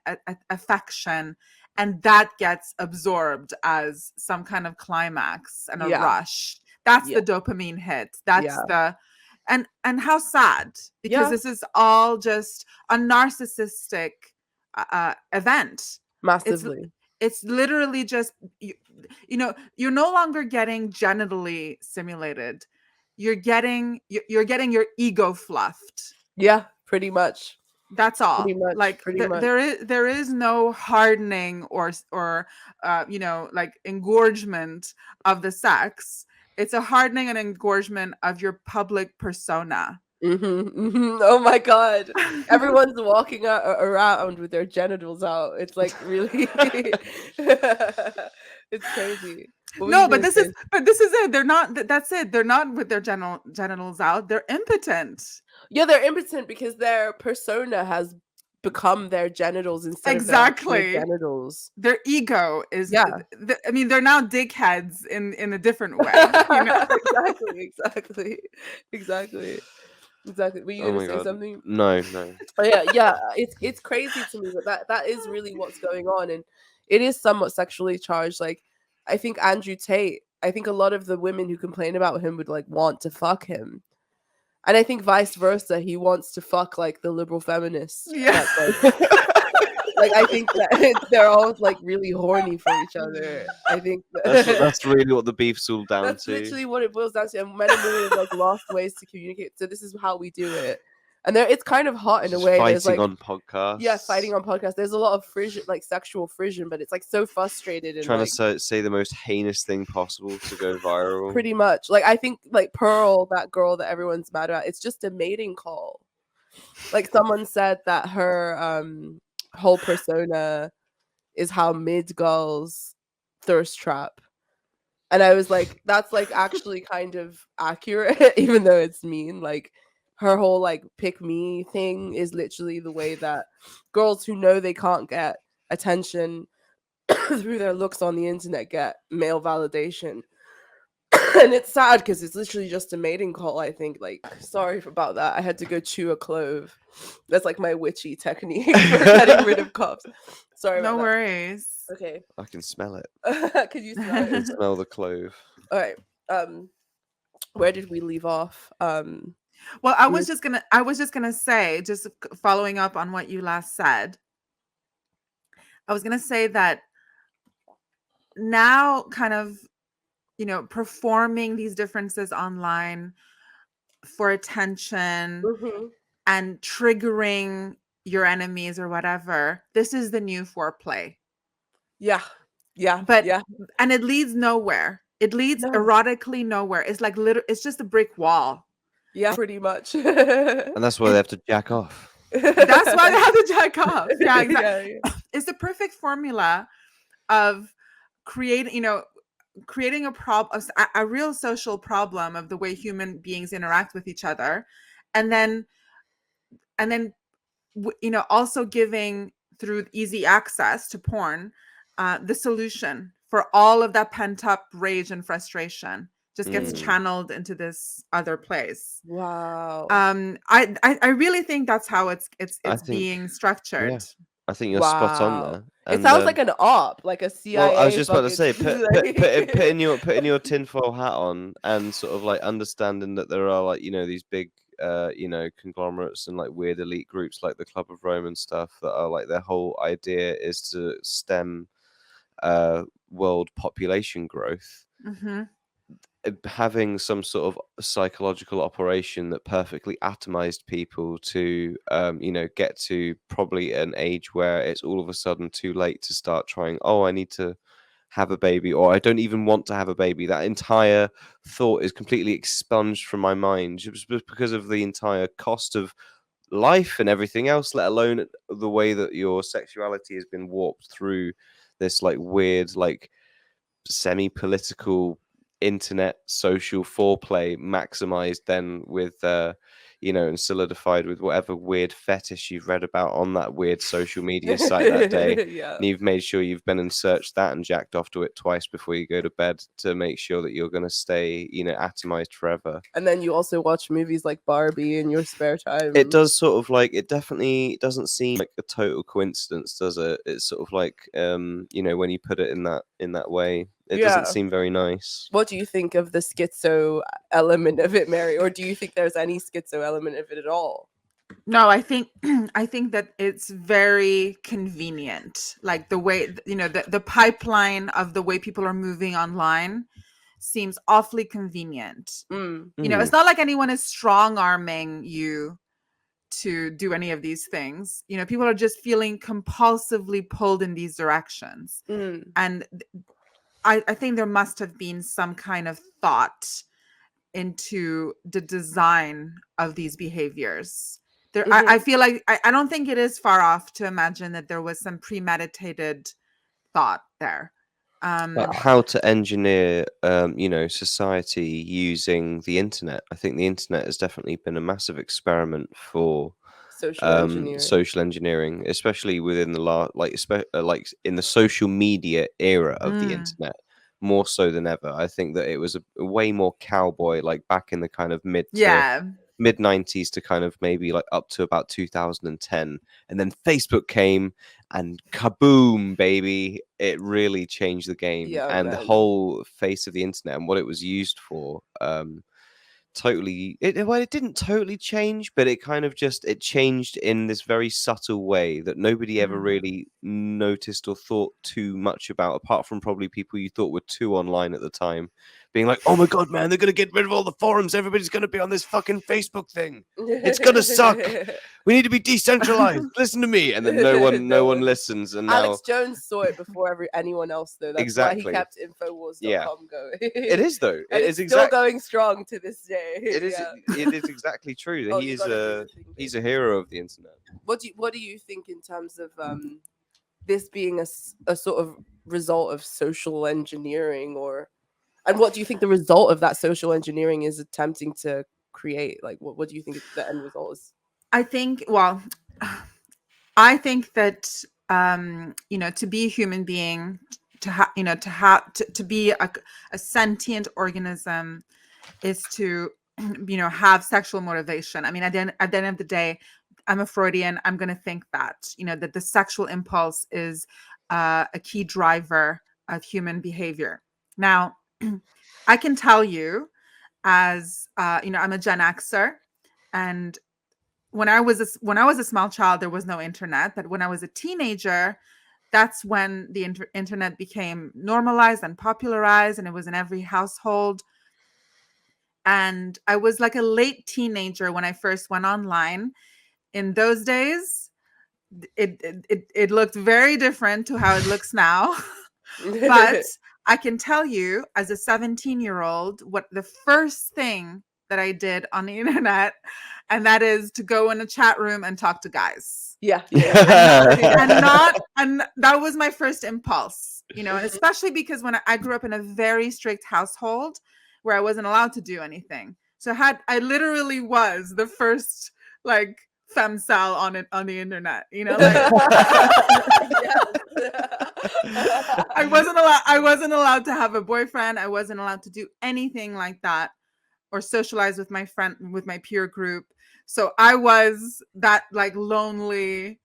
affection, and that gets absorbed as some kind of climax and a rush. That's the dopamine hit. That's the and how sad, because this is all just a narcissistic event. Massively. It's literally just you know, you're no longer getting genitally simulated. You're getting your ego fluffed. Yeah, pretty much. That's all. Pretty much, Like pretty much. there is no hardening or you know, like engorgement of the sex. It's a hardening and engorgement of your public persona. Oh my God. Everyone's walking around with their genitals out. It's like really It's crazy. What were No, you but gonna this is say? it. They're not. That's it. They're not with their genitals out. They're impotent. Yeah, they're impotent because their persona has become their genitals instead of their actual Exactly. genitals. Their ego is. Yeah. I mean, they're now dickheads in a different way. You know. Exactly. Were you Oh gonna my say god. something? No. Oh, yeah. It's crazy to me, but that is really what's going on, and it is somewhat sexually charged. Like, I think Andrew Tate. I think a lot of the women who complain about him would like want to fuck him, and I think vice versa. He wants to fuck like the liberal feminists. Yeah. Like I think that they're all like really horny for each other. I think That's really what the beef's all down that's to. literally what it boils down to. And men and women have like lost ways to communicate. So this is how we do it. And it's kind of hot in a Just way. fighting There's like on podcasts. yeah, fighting on podcasts. There's a lot of frisson, like sexual frisson, but it's like so frustrated and trying like, to say the most heinous thing possible to go viral. pretty much. Like I think like Pearl, that girl that everyone's mad about, it's just a mating call. Like someone said that her whole persona is how mid girls thirst trap. And I was like, that's like actually kind of accurate, even though it's mean. Like her whole like pick me thing is literally the way that girls who know they can't get attention through their looks on the internet get male validation. And it's sad because it's literally just a mating call. I think, like, sorry about that. I had to go chew a clove. That's like my witchy technique for getting rid of coughs. Sorry about No that. worries. Okay. I can smell it. Could you smell I can it? smell the clove. All right. Where did we leave off? Well, I was just gonna say, just following up on what you last said, I was gonna say that now kind of, performing these differences online for attention Mhm. and triggering your enemies or whatever, this is the new foreplay. Yeah. But yeah. and it leads nowhere. It leads No. erotically nowhere. It's like it's just a brick wall. Yeah, pretty much. And that's why they have to jack off. That's why they have to jack off. Yeah, exactly. Yeah. It's the perfect formula of creating a problem, a real social problem of the way human beings interact with each other, and then also giving, through easy access to porn, the solution for all of that pent up rage and frustration just gets channeled into this other place. Wow. I really think that's how it's being structured. Yeah. I think you're spot on there. It sounds like an op, like a CIA. Well, I was just about to say, fucking- putting your tinfoil hat on and sort of like understanding that there are like these big conglomerates and like weird elite groups like the Club of Rome and stuff that are like their whole idea is to stem world population growth. Mm-hmm. Having some sort of psychological operation that perfectly atomized people to get to probably an age where it's all of a sudden too late to start trying, I need to have a baby, or I don't even want to have a baby. That entire thought is completely expunged from my mind just because of the entire cost of life and everything else, let alone the way that your sexuality has been warped through this like weird, like semi-political internet social foreplay, maximized then with and solidified with whatever weird fetish you've read about on that weird social media site that day. Yeah. And you've made sure you've been and searched that and jacked off to it twice before you go to bed to make sure that you're going to stay atomized forever. And then you also watch movies like Barbie in your spare time. It does sort of like, it definitely doesn't seem like a total coincidence, does it? It's sort of like when you put it in that way, it doesn't seem very nice. What do you think of the schizo element of it, Mary? Or do you think there's any schizo element of it at all? No, I think that it's very convenient. Like the way, the pipeline of the way people are moving online seems awfully convenient. It's not like anyone is strong arming you to do any of these things. People are just feeling compulsively pulled in these directions. And I think there must have been some kind of thought into the design of these behaviors. I feel like I don't think it is far off to imagine that there was some premeditated thought there. Like how to engineer, society using the internet. I think the internet has definitely been a massive experiment for social engineering. social engineering, especially within the like in the social media era of the internet, more so than ever. I think that it was a way more cowboy, like back in the kind of mid 90s to kind of maybe like up to about 2010, and then Facebook came and kaboom, baby, it really changed the game. Yeah, And the man. whole face of the internet and what it was used for it didn't totally change, but it kind of just it changed in this very subtle way that nobody ever really noticed or thought too much about, apart from probably people you thought were too online at the time, being like, oh my god, man, they're gonna get rid of all the forums, everybody's gonna be on this fucking Facebook thing, it's gonna suck, we need to be decentralized, listen to me. And then no one listens. And now Alex Jones saw it before anyone else, though. That's exactly why he kept Infowars.com going. It is, though. And It is still going strong to this day. It is. It is exactly true that he's a hero of the internet. What do you think in terms of this being a sort of result of social engineering, and what do you think the result of that social engineering is attempting to create? Like, what do you think the end result is? I think that to be a human being, to be a sentient organism, is to have sexual motivation. I mean, at the end of the day, I'm a Freudian. I'm going to think that that the sexual impulse is a key driver of human behavior. Now, I can tell you, as I'm a Gen Xer, and when I was a small child, there was no internet. But when I was a teenager, that's when the internet became normalized and popularized, and it was in every household. And I was like a late teenager when I first went online. In those days, it looked very different to how it looks now. But I can tell you, as a 17-year-old, what the first thing that I did on the internet, and that is to go in a chat room and talk to guys. Yeah. And that was my first impulse, and especially because when I grew up in a very strict household where I wasn't allowed to do anything. So I literally was the first like femcel on the internet, I wasn't allowed to have a boyfriend. I wasn't allowed to do anything like that or socialize with my peer group. So I was that like lonely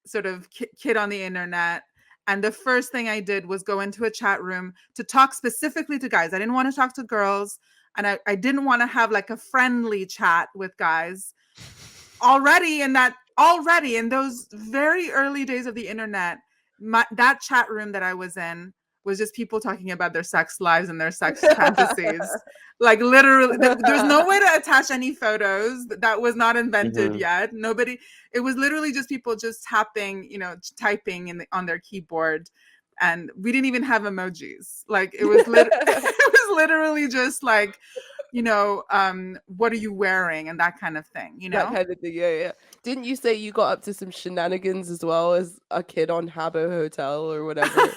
sort of kid on the internet. And the first thing I did was go into a chat room to talk specifically to guys. I didn't want to talk to girls. And I didn't want to have like a friendly chat with guys. Already in those very early days of the internet, that chat room that I was in was just people talking about their sex lives and their sex fantasies. Like literally, there's no way to attach any photos. That was not invented yet. Nobody. It was literally just people just typing on their keyboard, and we didn't even have emojis. Like it was literally just like, what are you wearing and that kind of thing. That kind of thing. Yeah. Didn't you say you got up to some shenanigans as well as a kid on Habbo Hotel or whatever?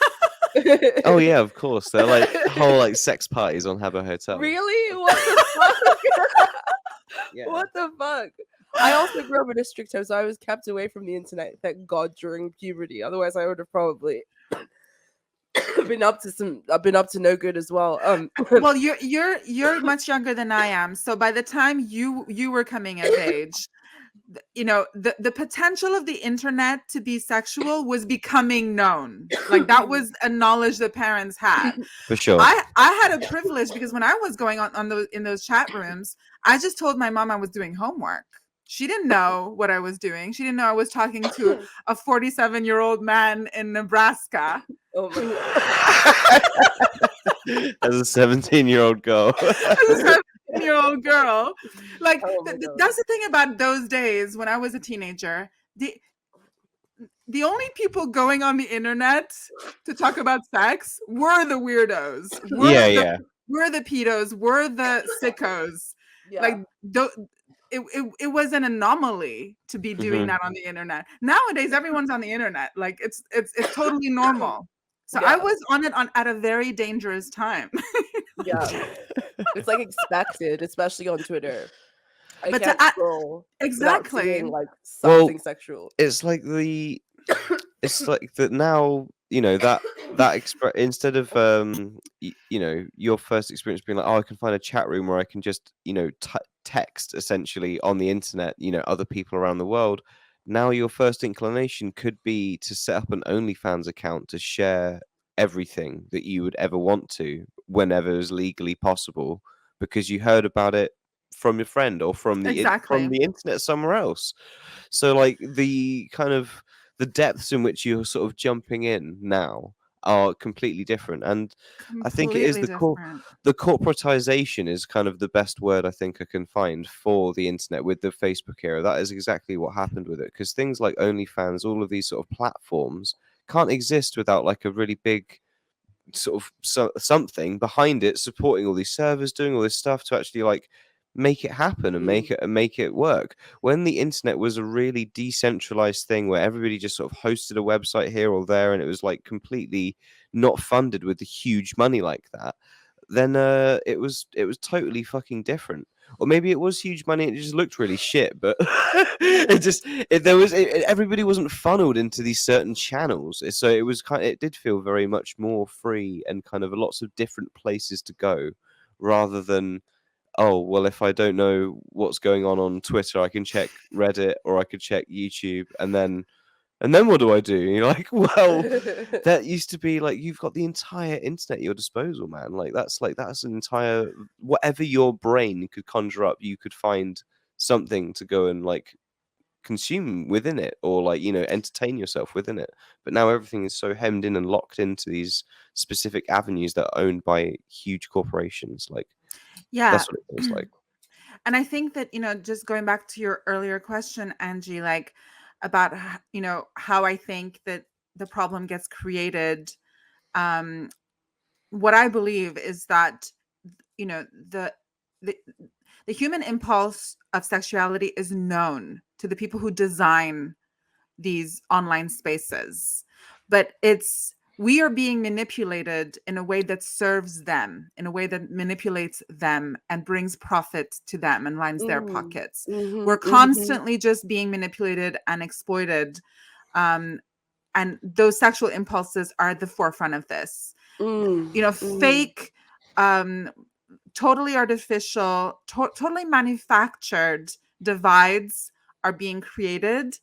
Oh yeah, of course. They're like whole like sex parties on Habbo Hotel. Really? What the fuck? Yeah. What the fuck? I also grew up in a strict home, so I was kept away from the internet, thank God, during puberty. Otherwise, I would have probably been up to no good as well. Well, you're much younger than I am, so by the time you were coming of age, the potential of the internet to be sexual was becoming known. Like that was a knowledge that parents had. For sure. I had a privilege because when I was going in those chat rooms, I just told my mom I was doing homework. She didn't know what I was doing. She didn't know I was talking to a 47-year-old man in Nebraska. Oh my God. As a 17-year-old girl. As a 17-year-old girl. Like, that's the thing about those days when I was a teenager. The only people going on the internet to talk about sex were the weirdos. Were the pedos. Were the sickos. Yeah. Like, it was an anomaly to be doing that on the internet. Nowadays, everyone's on the internet. Like it's totally normal. So I Yeah. was on it at a very dangerous time. Yeah. It's like expected, especially on Twitter. I But can't scroll without exactly. seeing like Well, something sexual. it's like that now, you know, that instead of you know, your first experience being like, oh, I can find a chat room where I can just, you know, text essentially on the internet, you know, other people around the world. Now your first inclination could be to set up an OnlyFans account to share everything that you would ever want to whenever is legally possible, because you heard about it from your friend or from Exactly. the internet somewhere else. So like the kind of the depths in which you're sort of jumping in now are completely different, and I think it is Completely different. the corporatization is kind of the best word I think I can find for the internet with the Facebook era. That is exactly what happened with it, because things like OnlyFans, all of these sort of platforms can't exist without like a really big sort of something behind it supporting all these servers doing all this stuff to actually like make it happen and make it work. When the internet was a really decentralized thing where everybody just sort of hosted a website here or there and it was like completely not funded with the huge money like that, then it was totally fucking different. Or maybe it was huge money and it just looked really shit, but everybody wasn't funneled into these certain channels, so it was it did feel very much more free and kind of lots of different places to go, rather than, oh well, if I don't know what's going on Twitter, I can check Reddit or I could check YouTube, and then what do I do? And you're like, well, that used to be like you've got the entire internet at your disposal, man. Like that's an entire, whatever your brain could conjure up, you could find something to go and like consume within it, or like, you know, entertain yourself within it. But now everything is so hemmed in and locked into these specific avenues that are owned by huge corporations. Like Yeah. that's what it feels like. And I think that, you know, just going back to your earlier question, Angie, like about, you know, how I think that the problem gets created. What I believe is that, you know, the human impulse of sexuality is known to the people who design these online spaces, but we are being manipulated in a way that serves them, in a way that manipulates them and brings profit to them and lines their pockets. We're constantly just being manipulated and exploited. And those sexual impulses are at the forefront of this. You know, fake, totally artificial, totally manufactured divides are being created.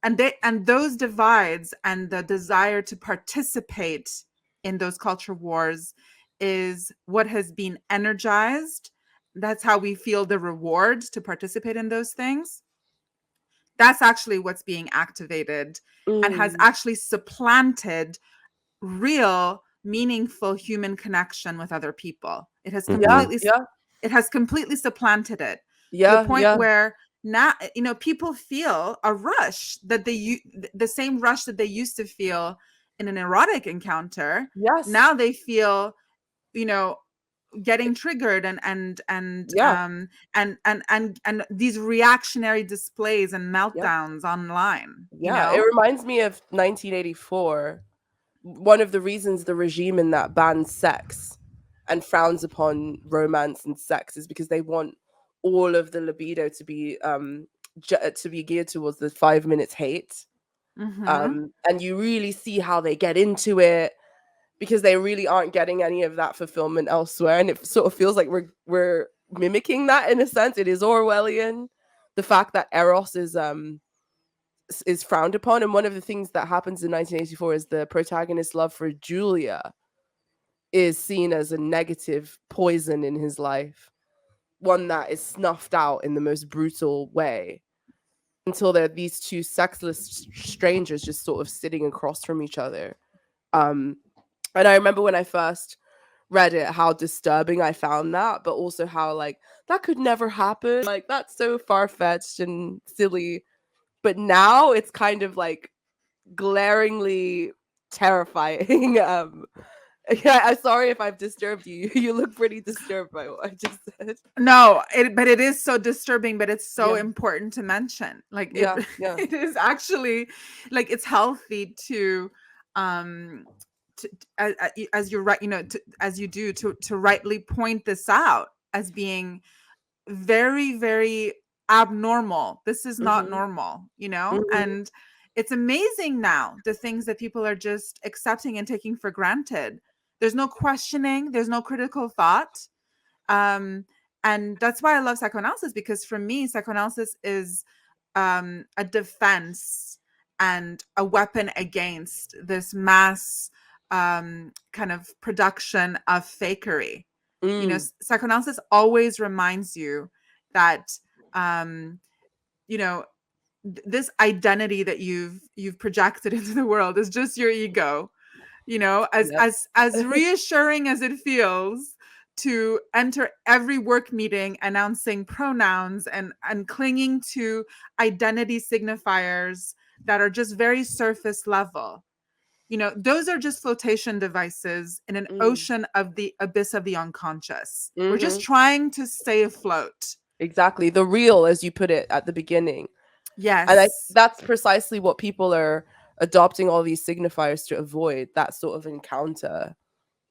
And those divides and the desire to participate in those culture wars is what has been energized. That's how we feel the reward to participate in those things. That's actually what's being activated and has actually supplanted real, meaningful human connection with other people. It has completely supplanted it. To the point where now, you know, people feel a rush that the same rush that they used to feel in an erotic encounter. Yes. Now they feel, you know, getting triggered and these reactionary displays and meltdowns online. Yeah, you know? It reminds me of 1984. One of the reasons the regime in that bans sex and frowns upon romance and sex is because they want all of the libido to be geared towards the 5 minutes hate. And you really see how they get into it, because they really aren't getting any of that fulfillment elsewhere, and it sort of feels like we're mimicking that in a sense. It is Orwellian, the fact that eros is frowned upon. And one of the things that happens in 1984 is the protagonist's love for Julia is seen as a negative poison in his life, one that is snuffed out in the most brutal way, until there are these two sexless strangers just sort of sitting across from each other. And I remember when I first read it, how disturbing I found that, but also how like that could never happen. Like that's so far-fetched and silly. But now it's kind of like glaringly terrifying. Yeah, I'm sorry if I've disturbed you. You look pretty disturbed by what I just said. No, but it is so disturbing, but it's so important to mention. Like it is actually like it's healthy to as you're right, as you do, to rightly point this out as being very, very abnormal. This is not Mm-hmm. normal, Mm-hmm. and it's amazing now, the things that people are just accepting and taking for granted. There's no questioning, there's no critical thought. And that's why I love psychoanalysis, because for me, psychoanalysis is a defense and a weapon against this mass kind of production of fakery. Psychoanalysis always reminds you that this identity that you've projected into the world is just your ego. Yep. As reassuring as it feels to enter every work meeting announcing pronouns and clinging to identity signifiers that are just very surface level. Those are just flotation devices in an ocean of the abyss of the unconscious. We're just trying to stay afloat. Exactly. The real, as you put it at the beginning. Yes. And that's precisely what people are adopting all these signifiers to avoid, that sort of encounter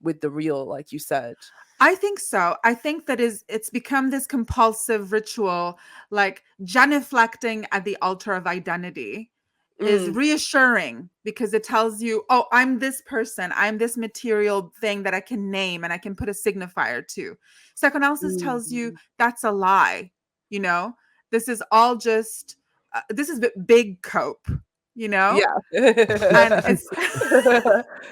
with the real, like you said. I think so. I think that it's become this compulsive ritual, like genuflecting at the altar of identity is reassuring, because it tells you, oh, I'm this person, I'm this material thing that I can name and I can put a signifier to. Psychoanalysis tells you that's a lie. This is all just this is big cope. Yeah. And it's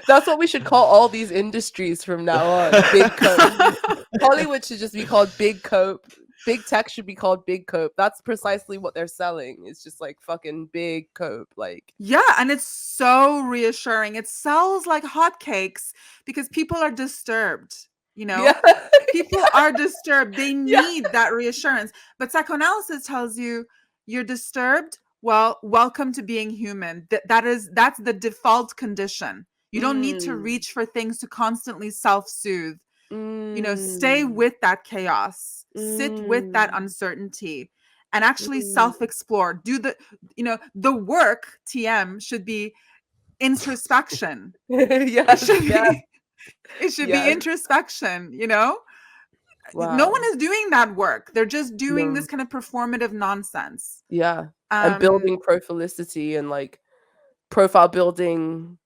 that's what we should call all these industries from now on. Big cope. Hollywood should just be called Big Cope. Big tech should be called Big Cope. That's precisely what they're selling. It's just like fucking big cope. Like, yeah, and it's so reassuring. It sells like hotcakes because people are disturbed. Yeah. People are disturbed. They need that reassurance. But psychoanalysis tells you you're disturbed. Well, welcome to being human. That's the default condition. You don't need to reach for things to constantly self-soothe. Stay with that chaos. Sit with that uncertainty and actually self-explore. Do the work, TM, should be introspection. It should be introspection, Wow. No one is doing that work. They're just doing this kind of performative nonsense. Yeah. And building prophilicity and like profile building,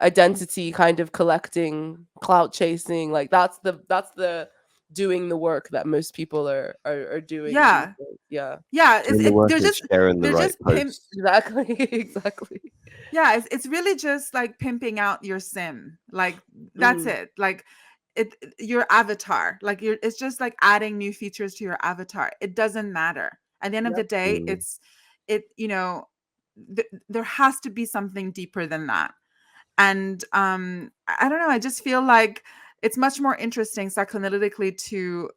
identity kind of collecting, clout chasing. Like that's the doing the work that most people are doing. Yeah. Yeah. They're just sharing the right posts. Exactly. Yeah, it's really just like pimping out your sim. Like that's it. Like your avatar. Like it's just like adding new features to your avatar. It doesn't matter. At the end of the day, there has to be something deeper than that. And I don't know, I just feel like it's much more interesting psychoanalytically to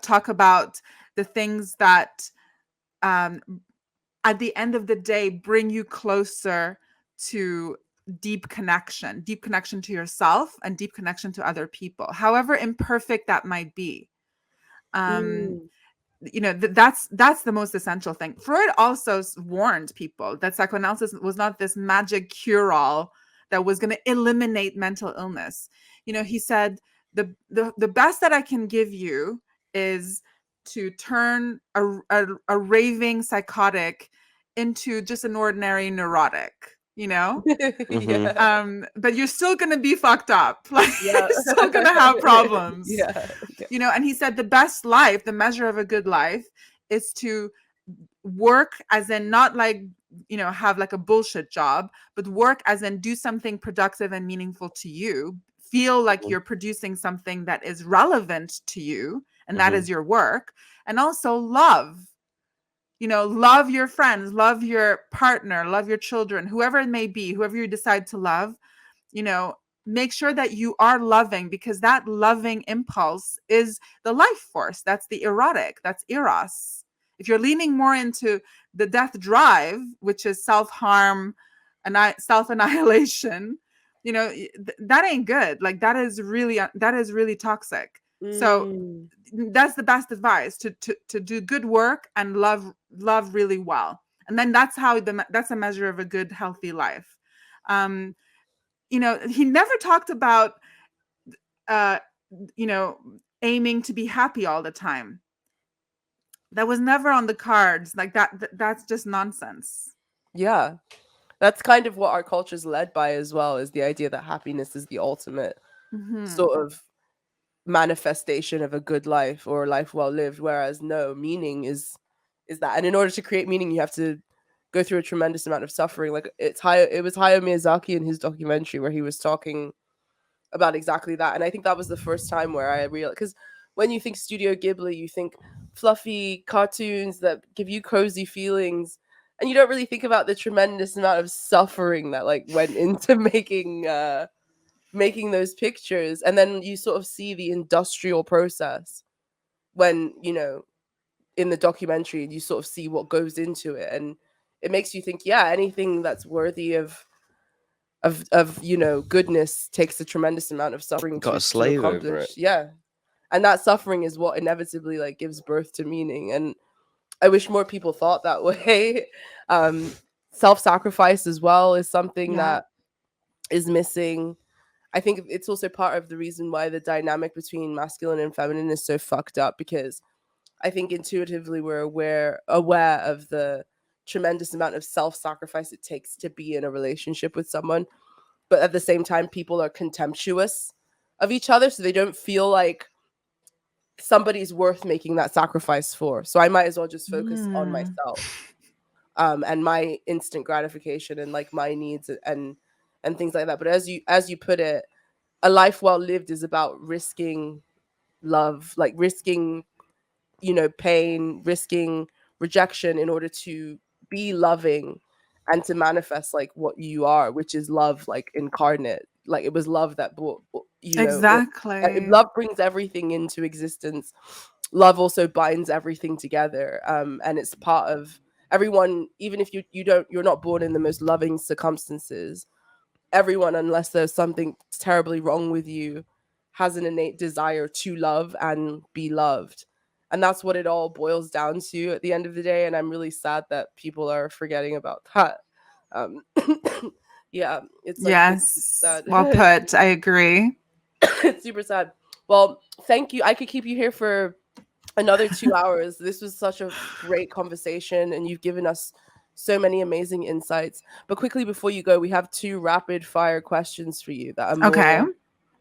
talk about the things that at the end of the day bring you closer to deep connection to yourself and deep connection to other people, however imperfect that might be. That's the most essential thing. Freud also warned people that psychoanalysis was not this magic cure-all that was going to eliminate mental illness. He said the best that I can give you is to turn a raving psychotic into just an ordinary neurotic, but you're still going to be fucked up. Like you're still going to have problems. And he said the best life, the measure of a good life, is to work as in not like, have like a bullshit job, but work as in do something productive and meaningful to you, feel like you're producing something that is relevant to you, and that is your work. And also love your friends, love your partner, love your children, whoever it may be, whoever you decide to love. Make sure that you are loving, because that loving impulse is the life force. That's the erotic, that's eros. If you're leaning more into the death drive, which is self-harm and self-annihilation, that ain't good. Like that is really toxic. So that's the best advice, to do good work and love really well. And then that's a measure of a good, healthy life. he never talked about, uh, aiming to be happy all the time. That was never on the cards. Like that's just nonsense. Yeah. That's kind of what our culture's led by as well, is the idea that happiness is the ultimate sort of manifestation of a good life or a life well lived, whereas no, meaning is that. And in order to create meaning, you have to go through a tremendous amount of suffering. Like it was Hayao Miyazaki in his documentary where he was talking about exactly that. And I think that was the first time where I realized, because when you think Studio Ghibli, you think fluffy cartoons that give you cozy feelings, and you don't really think about the tremendous amount of suffering that like went into making those pictures. And then you sort of see the industrial process when, in the documentary, you sort of see what goes into it, and it makes you think, yeah, anything that's worthy of goodness takes a tremendous amount of suffering Got a to slave over accomplish. it. Yeah. And that suffering is what inevitably like gives birth to meaning. And I wish more people thought that way. Self-sacrifice as well is something that is missing. I think it's also part of the reason why the dynamic between masculine and feminine is so fucked up, because I think intuitively we're aware of the tremendous amount of self-sacrifice it takes to be in a relationship with someone. But at the same time, people are contemptuous of each other, so they don't feel like somebody's worth making that sacrifice for. So I might as well just focus on myself, and my instant gratification and like my needs and things like that. But as you put it, a life well lived is about risking love, like risking, pain, risking rejection in order to be loving and to manifest like what you are, which is love, like incarnate. Like it was love that brought, Exactly. love brings everything into existence. Love also binds everything together, and it's part of everyone. Even if you're not born in the most loving circumstances, everyone, unless there's something terribly wrong with you, has an innate desire to love and be loved. And that's what it all boils down to at the end of the day. And I'm really sad that people are forgetting about that. Um, yeah, it's like Yes. sad. Well put. I agree. It's super sad. Well, thank you. I could keep you here for another 2 hours. This was such a great conversation, and you've given us so many amazing insights. But quickly before you go, we have 2 rapid fire questions for you that are Okay. more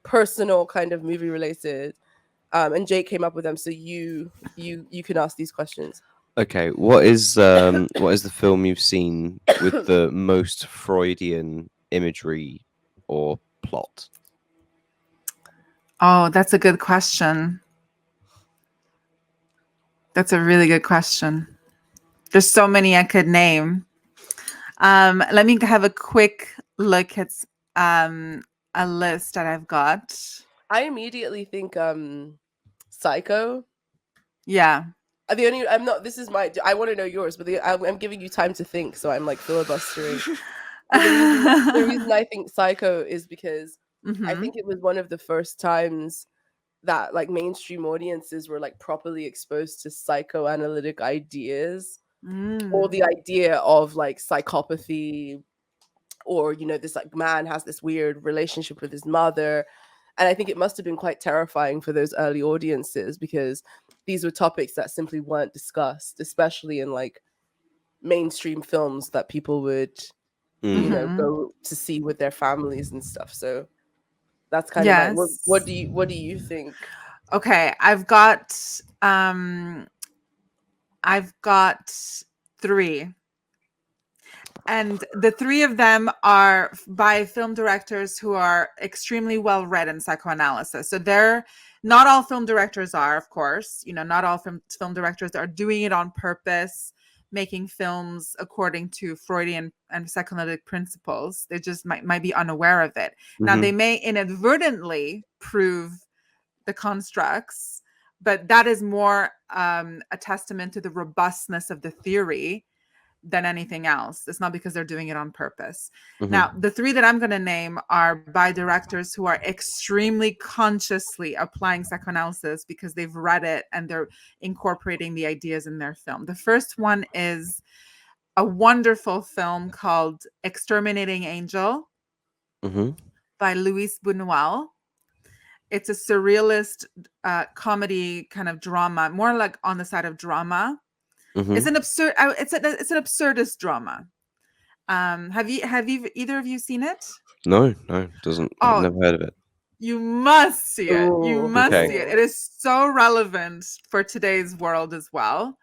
personal, kind of movie related. And Jake came up with them, so you can ask these questions. Okay, what is the film you've seen with the most Freudian imagery or plot? Oh, that's a good question. That's a really good question. There's so many I could name. Let me have a quick look at a list that I've got. I immediately think Psycho. Yeah. I'm not. This is my. I want to know yours, but I'm giving you time to think, so I'm like filibustering. The reason I think Psycho is because I think it was one of the first times that like mainstream audiences were like properly exposed to psychoanalytic ideas, or the idea of like psychopathy, or this like man has this weird relationship with his mother. And I think it must have been quite terrifying for those early audiences, because these were topics that simply weren't discussed, especially in like mainstream films that people would go to see with their families and stuff. So that's kind of my what do you think? Okay, I've got 3. And the 3 of them are by film directors who are extremely well read in psychoanalysis. So not all film directors are, of course, not all film directors are doing it on purpose, making films according to Freudian and psychoanalytic principles. They just might be unaware of it. Now, they may inadvertently prove the constructs, but that is more a testament to the robustness of the theory than anything else. It's not because they're doing it on purpose. Now, the 3 that I'm going to name are by directors who are extremely consciously applying psychoanalysis because they've read it and they're incorporating the ideas in their film. The first one is a wonderful film called Exterminating Angel. by Luis Buñuel. It's a surrealist comedy kind of drama, more like on the side of drama. Hmm. It's an absurdist drama. Have you either of you seen it? No, doesn't. I've Oh, never heard of it. you must see it. You Ooh, must Okay. see it. It is so relevant for today's world as well.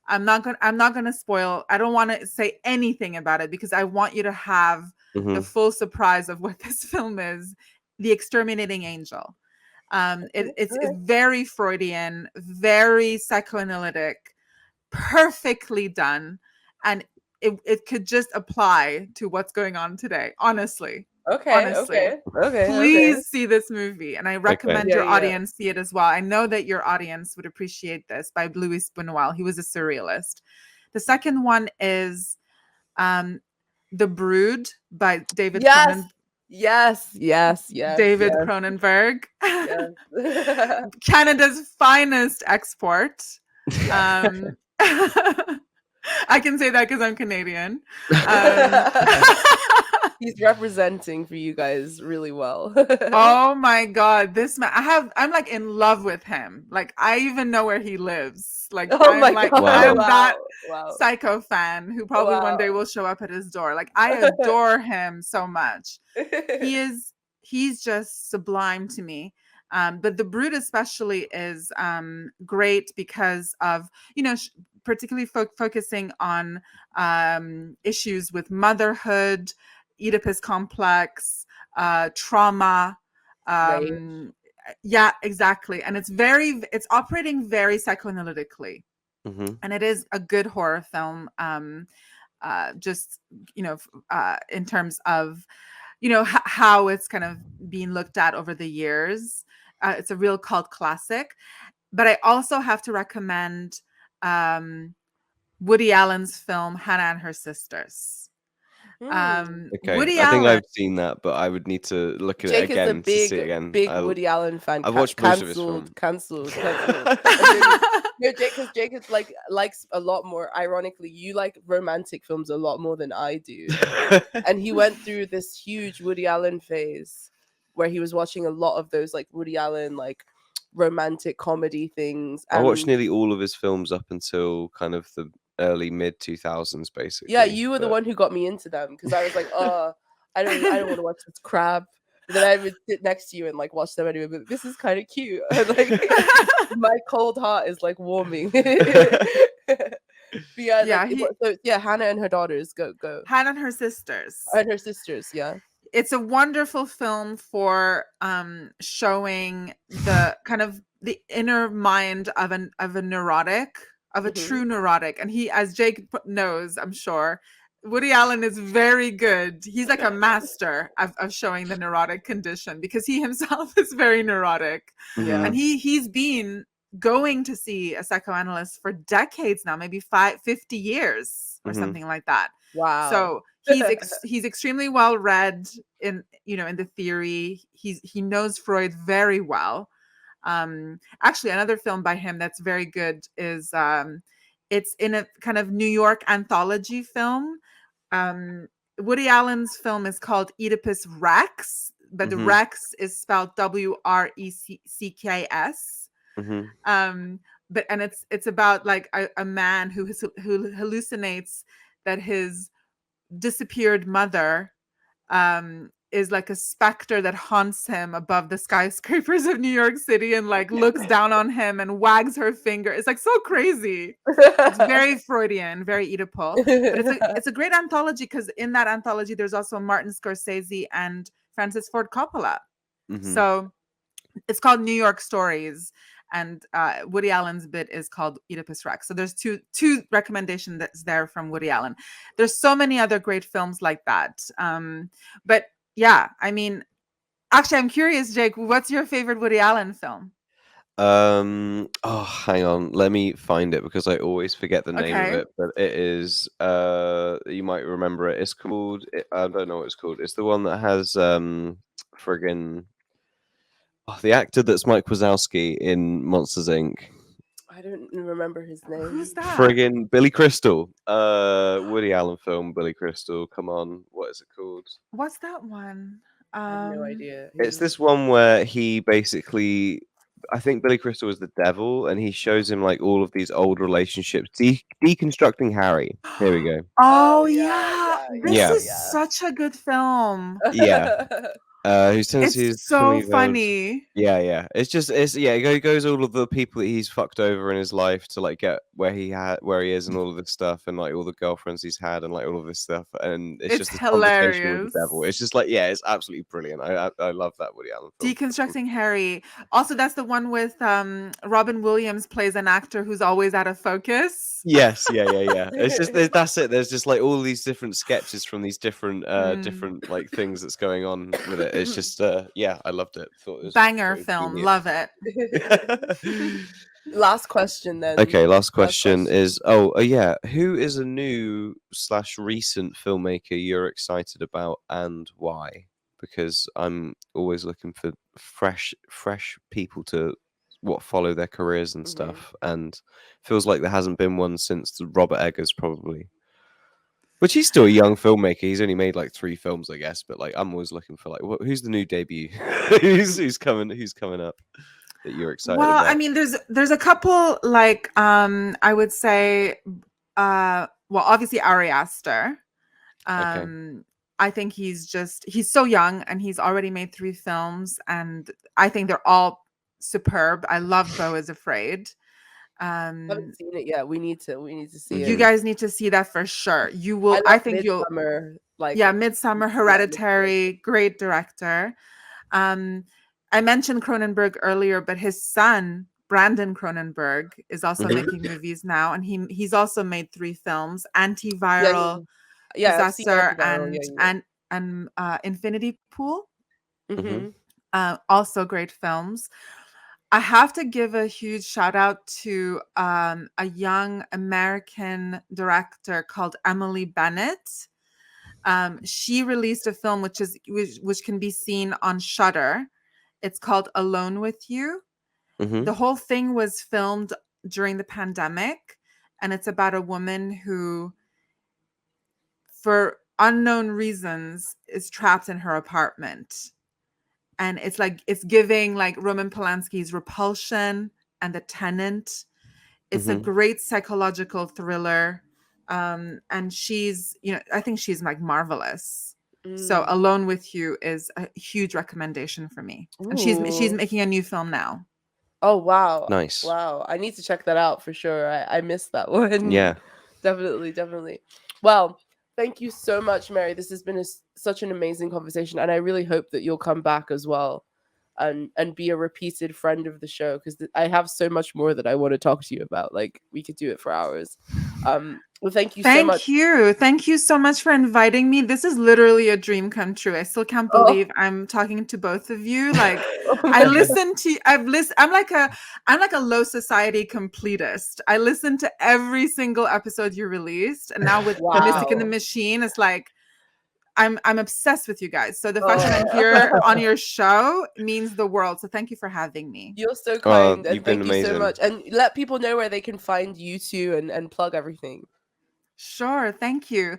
I'm not gonna spoil. I don't want to say anything about it because I want you to have Hmm. the full surprise of what this film is. The Exterminating Angel. It's okay. very Freudian, very psychoanalytic, perfectly done, and it could just apply to what's going on today. Honestly, Okay. please see this movie, and I recommend Yeah, your yeah. audience see it as well. I know that your audience would appreciate this, by Luis Buñuel. He was a surrealist. The second one is The Brood by David Yes. Cronenberg. Yes. Canada's finest export. Um, I can say that because I'm Canadian. He's representing for you guys really well. Oh my God, this man! I'm like in love with him. Like I even know where he lives. Like Oh I'm my like god! I'm Wow. that Wow. psycho fan who probably one day will show up at his door. Like I adore him so much. He's just sublime to me. But The Brood especially is great because of, particularly focusing on issues with motherhood, Oedipus complex, trauma. Right. Yeah, exactly. And it's operating very psychoanalytically. Hmm. And it is a good horror film. Just, in terms of, how it's kind of being looked at over the years. It's a real cult classic. But I also have to recommend Woody Allen's film Hannah and Her Sisters. Okay. Woody I think Allen. I've seen that, but I would need to look at it Jake is a again to see it again. big Woody Allen fan. I've watched most of his Cancelled. No, Jake is likes a lot more. Ironically, you like romantic films a lot more than I do. And he went through this huge Woody Allen phase where he was watching a lot of those like Woody Allen like romantic comedy things. I watched And nearly all of his films up until kind of the early mid 2000s, basically. yeah, you were the but- one who got me into them because I was like, oh, I don't want to watch this crap. But then I would sit next to you and like watch them anyway. But this is kind of cute. And, like my cold heart is like warming. But yeah, Hannah and her daughters go. Hannah and Her Sisters. And her sisters, yeah. It's a wonderful film for showing the kind of the inner mind of a neurotic, of a true neurotic. And he, as Jake knows, I'm sure, Woody Allen is very good. He's like a master of showing the neurotic condition because he himself is very neurotic. Yeah. And he's been going to see a psychoanalyst for decades now, maybe 50 years or something like that. Wow. So he's extremely well read in the theory. He knows Freud very well. Actually, another film by him that's very good is it's in a kind of New York anthology film. Woody Allen's film is called Oedipus Rex, but the Rex is spelled WRECKS. But it's about like a man who hallucinates that his disappeared mother is like a specter that haunts him above the skyscrapers of New York City and like looks down on him and wags her finger. It's like so crazy. It's very Freudian, very Oedipal. But it's a great anthology because in that anthology there's also Martin Scorsese and Francis Ford Coppola. So it's called New York Stories. And Woody Allen's bit is called Oedipus Rex. So there's two recommendations that's there from Woody Allen. There's so many other great films like that. But yeah, I mean, actually, I'm curious, Jake, what's your favorite Woody Allen film? Hang on, let me find it because I always forget the name of it. But it is you might remember it. It's called I don't know what it's called. It's the one that has friggin' the actor that's Mike Wazowski in Monsters Inc. I don't remember his name. Who's that? Friggin' Billy Crystal. Woody Allen film, Billy Crystal. Come on, what is it called? What's that one? I have no idea. It's this one where he basically, I think Billy Crystal is the devil, and he shows him like all of these old relationships, deconstructing Harry. Here we go. Oh yeah, yeah, yeah, this Yeah. is yeah. such a good film. Yeah. Whose tendency is It's so to leave funny. Yeah. It goes all of the people that he's fucked over in his life to like get where he is and all of this stuff, and like all the girlfriends he's had and like all of this stuff, and it's just It's this conversation with hilarious. the devil. It's just like, yeah, it's absolutely brilliant. I love that Woody Allen film. Deconstructing Harry. Also, that's the one with Robin Williams plays an actor who's always out of focus. Yes, yeah. It's just that's it. There's just like all these different sketches from these different different like things that's going on with it. It's just yeah, I loved it. Thought it was Banger very film. genius. Love it. Last question then. Okay, last question is yeah, who is a new / recent filmmaker you're excited about and why? Because I'm always looking for fresh people to follow their careers and stuff, and feels like there hasn't been one since the Robert Eggers probably. Which he's still a young filmmaker. He's only made like 3 films, I guess. But like, I'm always looking for like, who's the new debut? who's coming up that you're excited about? I mean, there's a couple like I would say, obviously Ari Aster. Okay. I think he's so young and he's already made 3 films, and I think they're all superb. I love Beau is Afraid. I haven't seen it yet. We need to see it. You guys need to see that for sure. You will. I think you'll. Midsommar, Hereditary, great director. I mentioned Cronenberg earlier, but his son Brandon Cronenberg is also making movies now, and he's also made 3 films: Antiviral, Possessor, and Infinity Pool. Also great films. I have to give a huge shout out to a young American director called Emily Bennett. She released a film which can be seen on Shudder. It's called Alone with You. The whole thing was filmed during the pandemic, and it's about a woman who, for unknown reasons, is trapped in her apartment. And it's giving like Roman Polanski's Repulsion and The Tenant. It's a great psychological thriller. And she's, I think she's like marvelous. So Alone with You is a huge recommendation for me. And she's making a new film now. Oh, wow. Nice. Wow. I need to check that out for sure. I missed that one. Yeah. Definitely. Well, thank you so much, Mary. This has been such an amazing conversation, and I really hope that you'll come back as well and be a repeated friend of the show, because I have so much more that I want to talk to you about. Like, we could do it for hours. Well, thank you so much. Thank you so much for inviting me. This is literally a dream come true. I still can't believe I'm talking to both of you. Like, I'm like a low society completist. I listen to every single episode you released, and now with Mystic and the Machine, it's like I'm obsessed with you guys. So the fact that I'm here on your show means the world. So thank you for having me. You're so kind, and you've been thank you so amazing. much. And let people know where they can find you two and plug everything. Sure, thank you.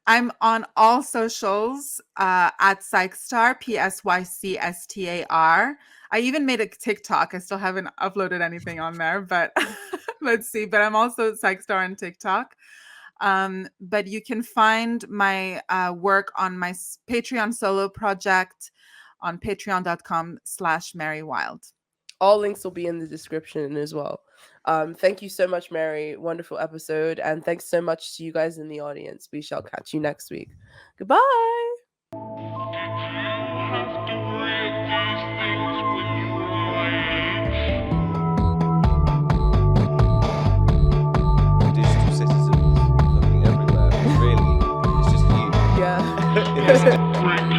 I'm on all socials at Psychstar, PSYCSTAR. I even made a TikTok. I still haven't uploaded anything on there, but let's see. But I'm also Psychstar on TikTok. But you can find my work on my Patreon solo project on patreon.com/MaryWild. All links will be in the description as well. Thank you so much, Mary. Wonderful episode. And thanks so much to you guys in the audience. We shall catch you next week. Goodbye. Digital citizens fucking everywhere. Really, it's just you. Yeah.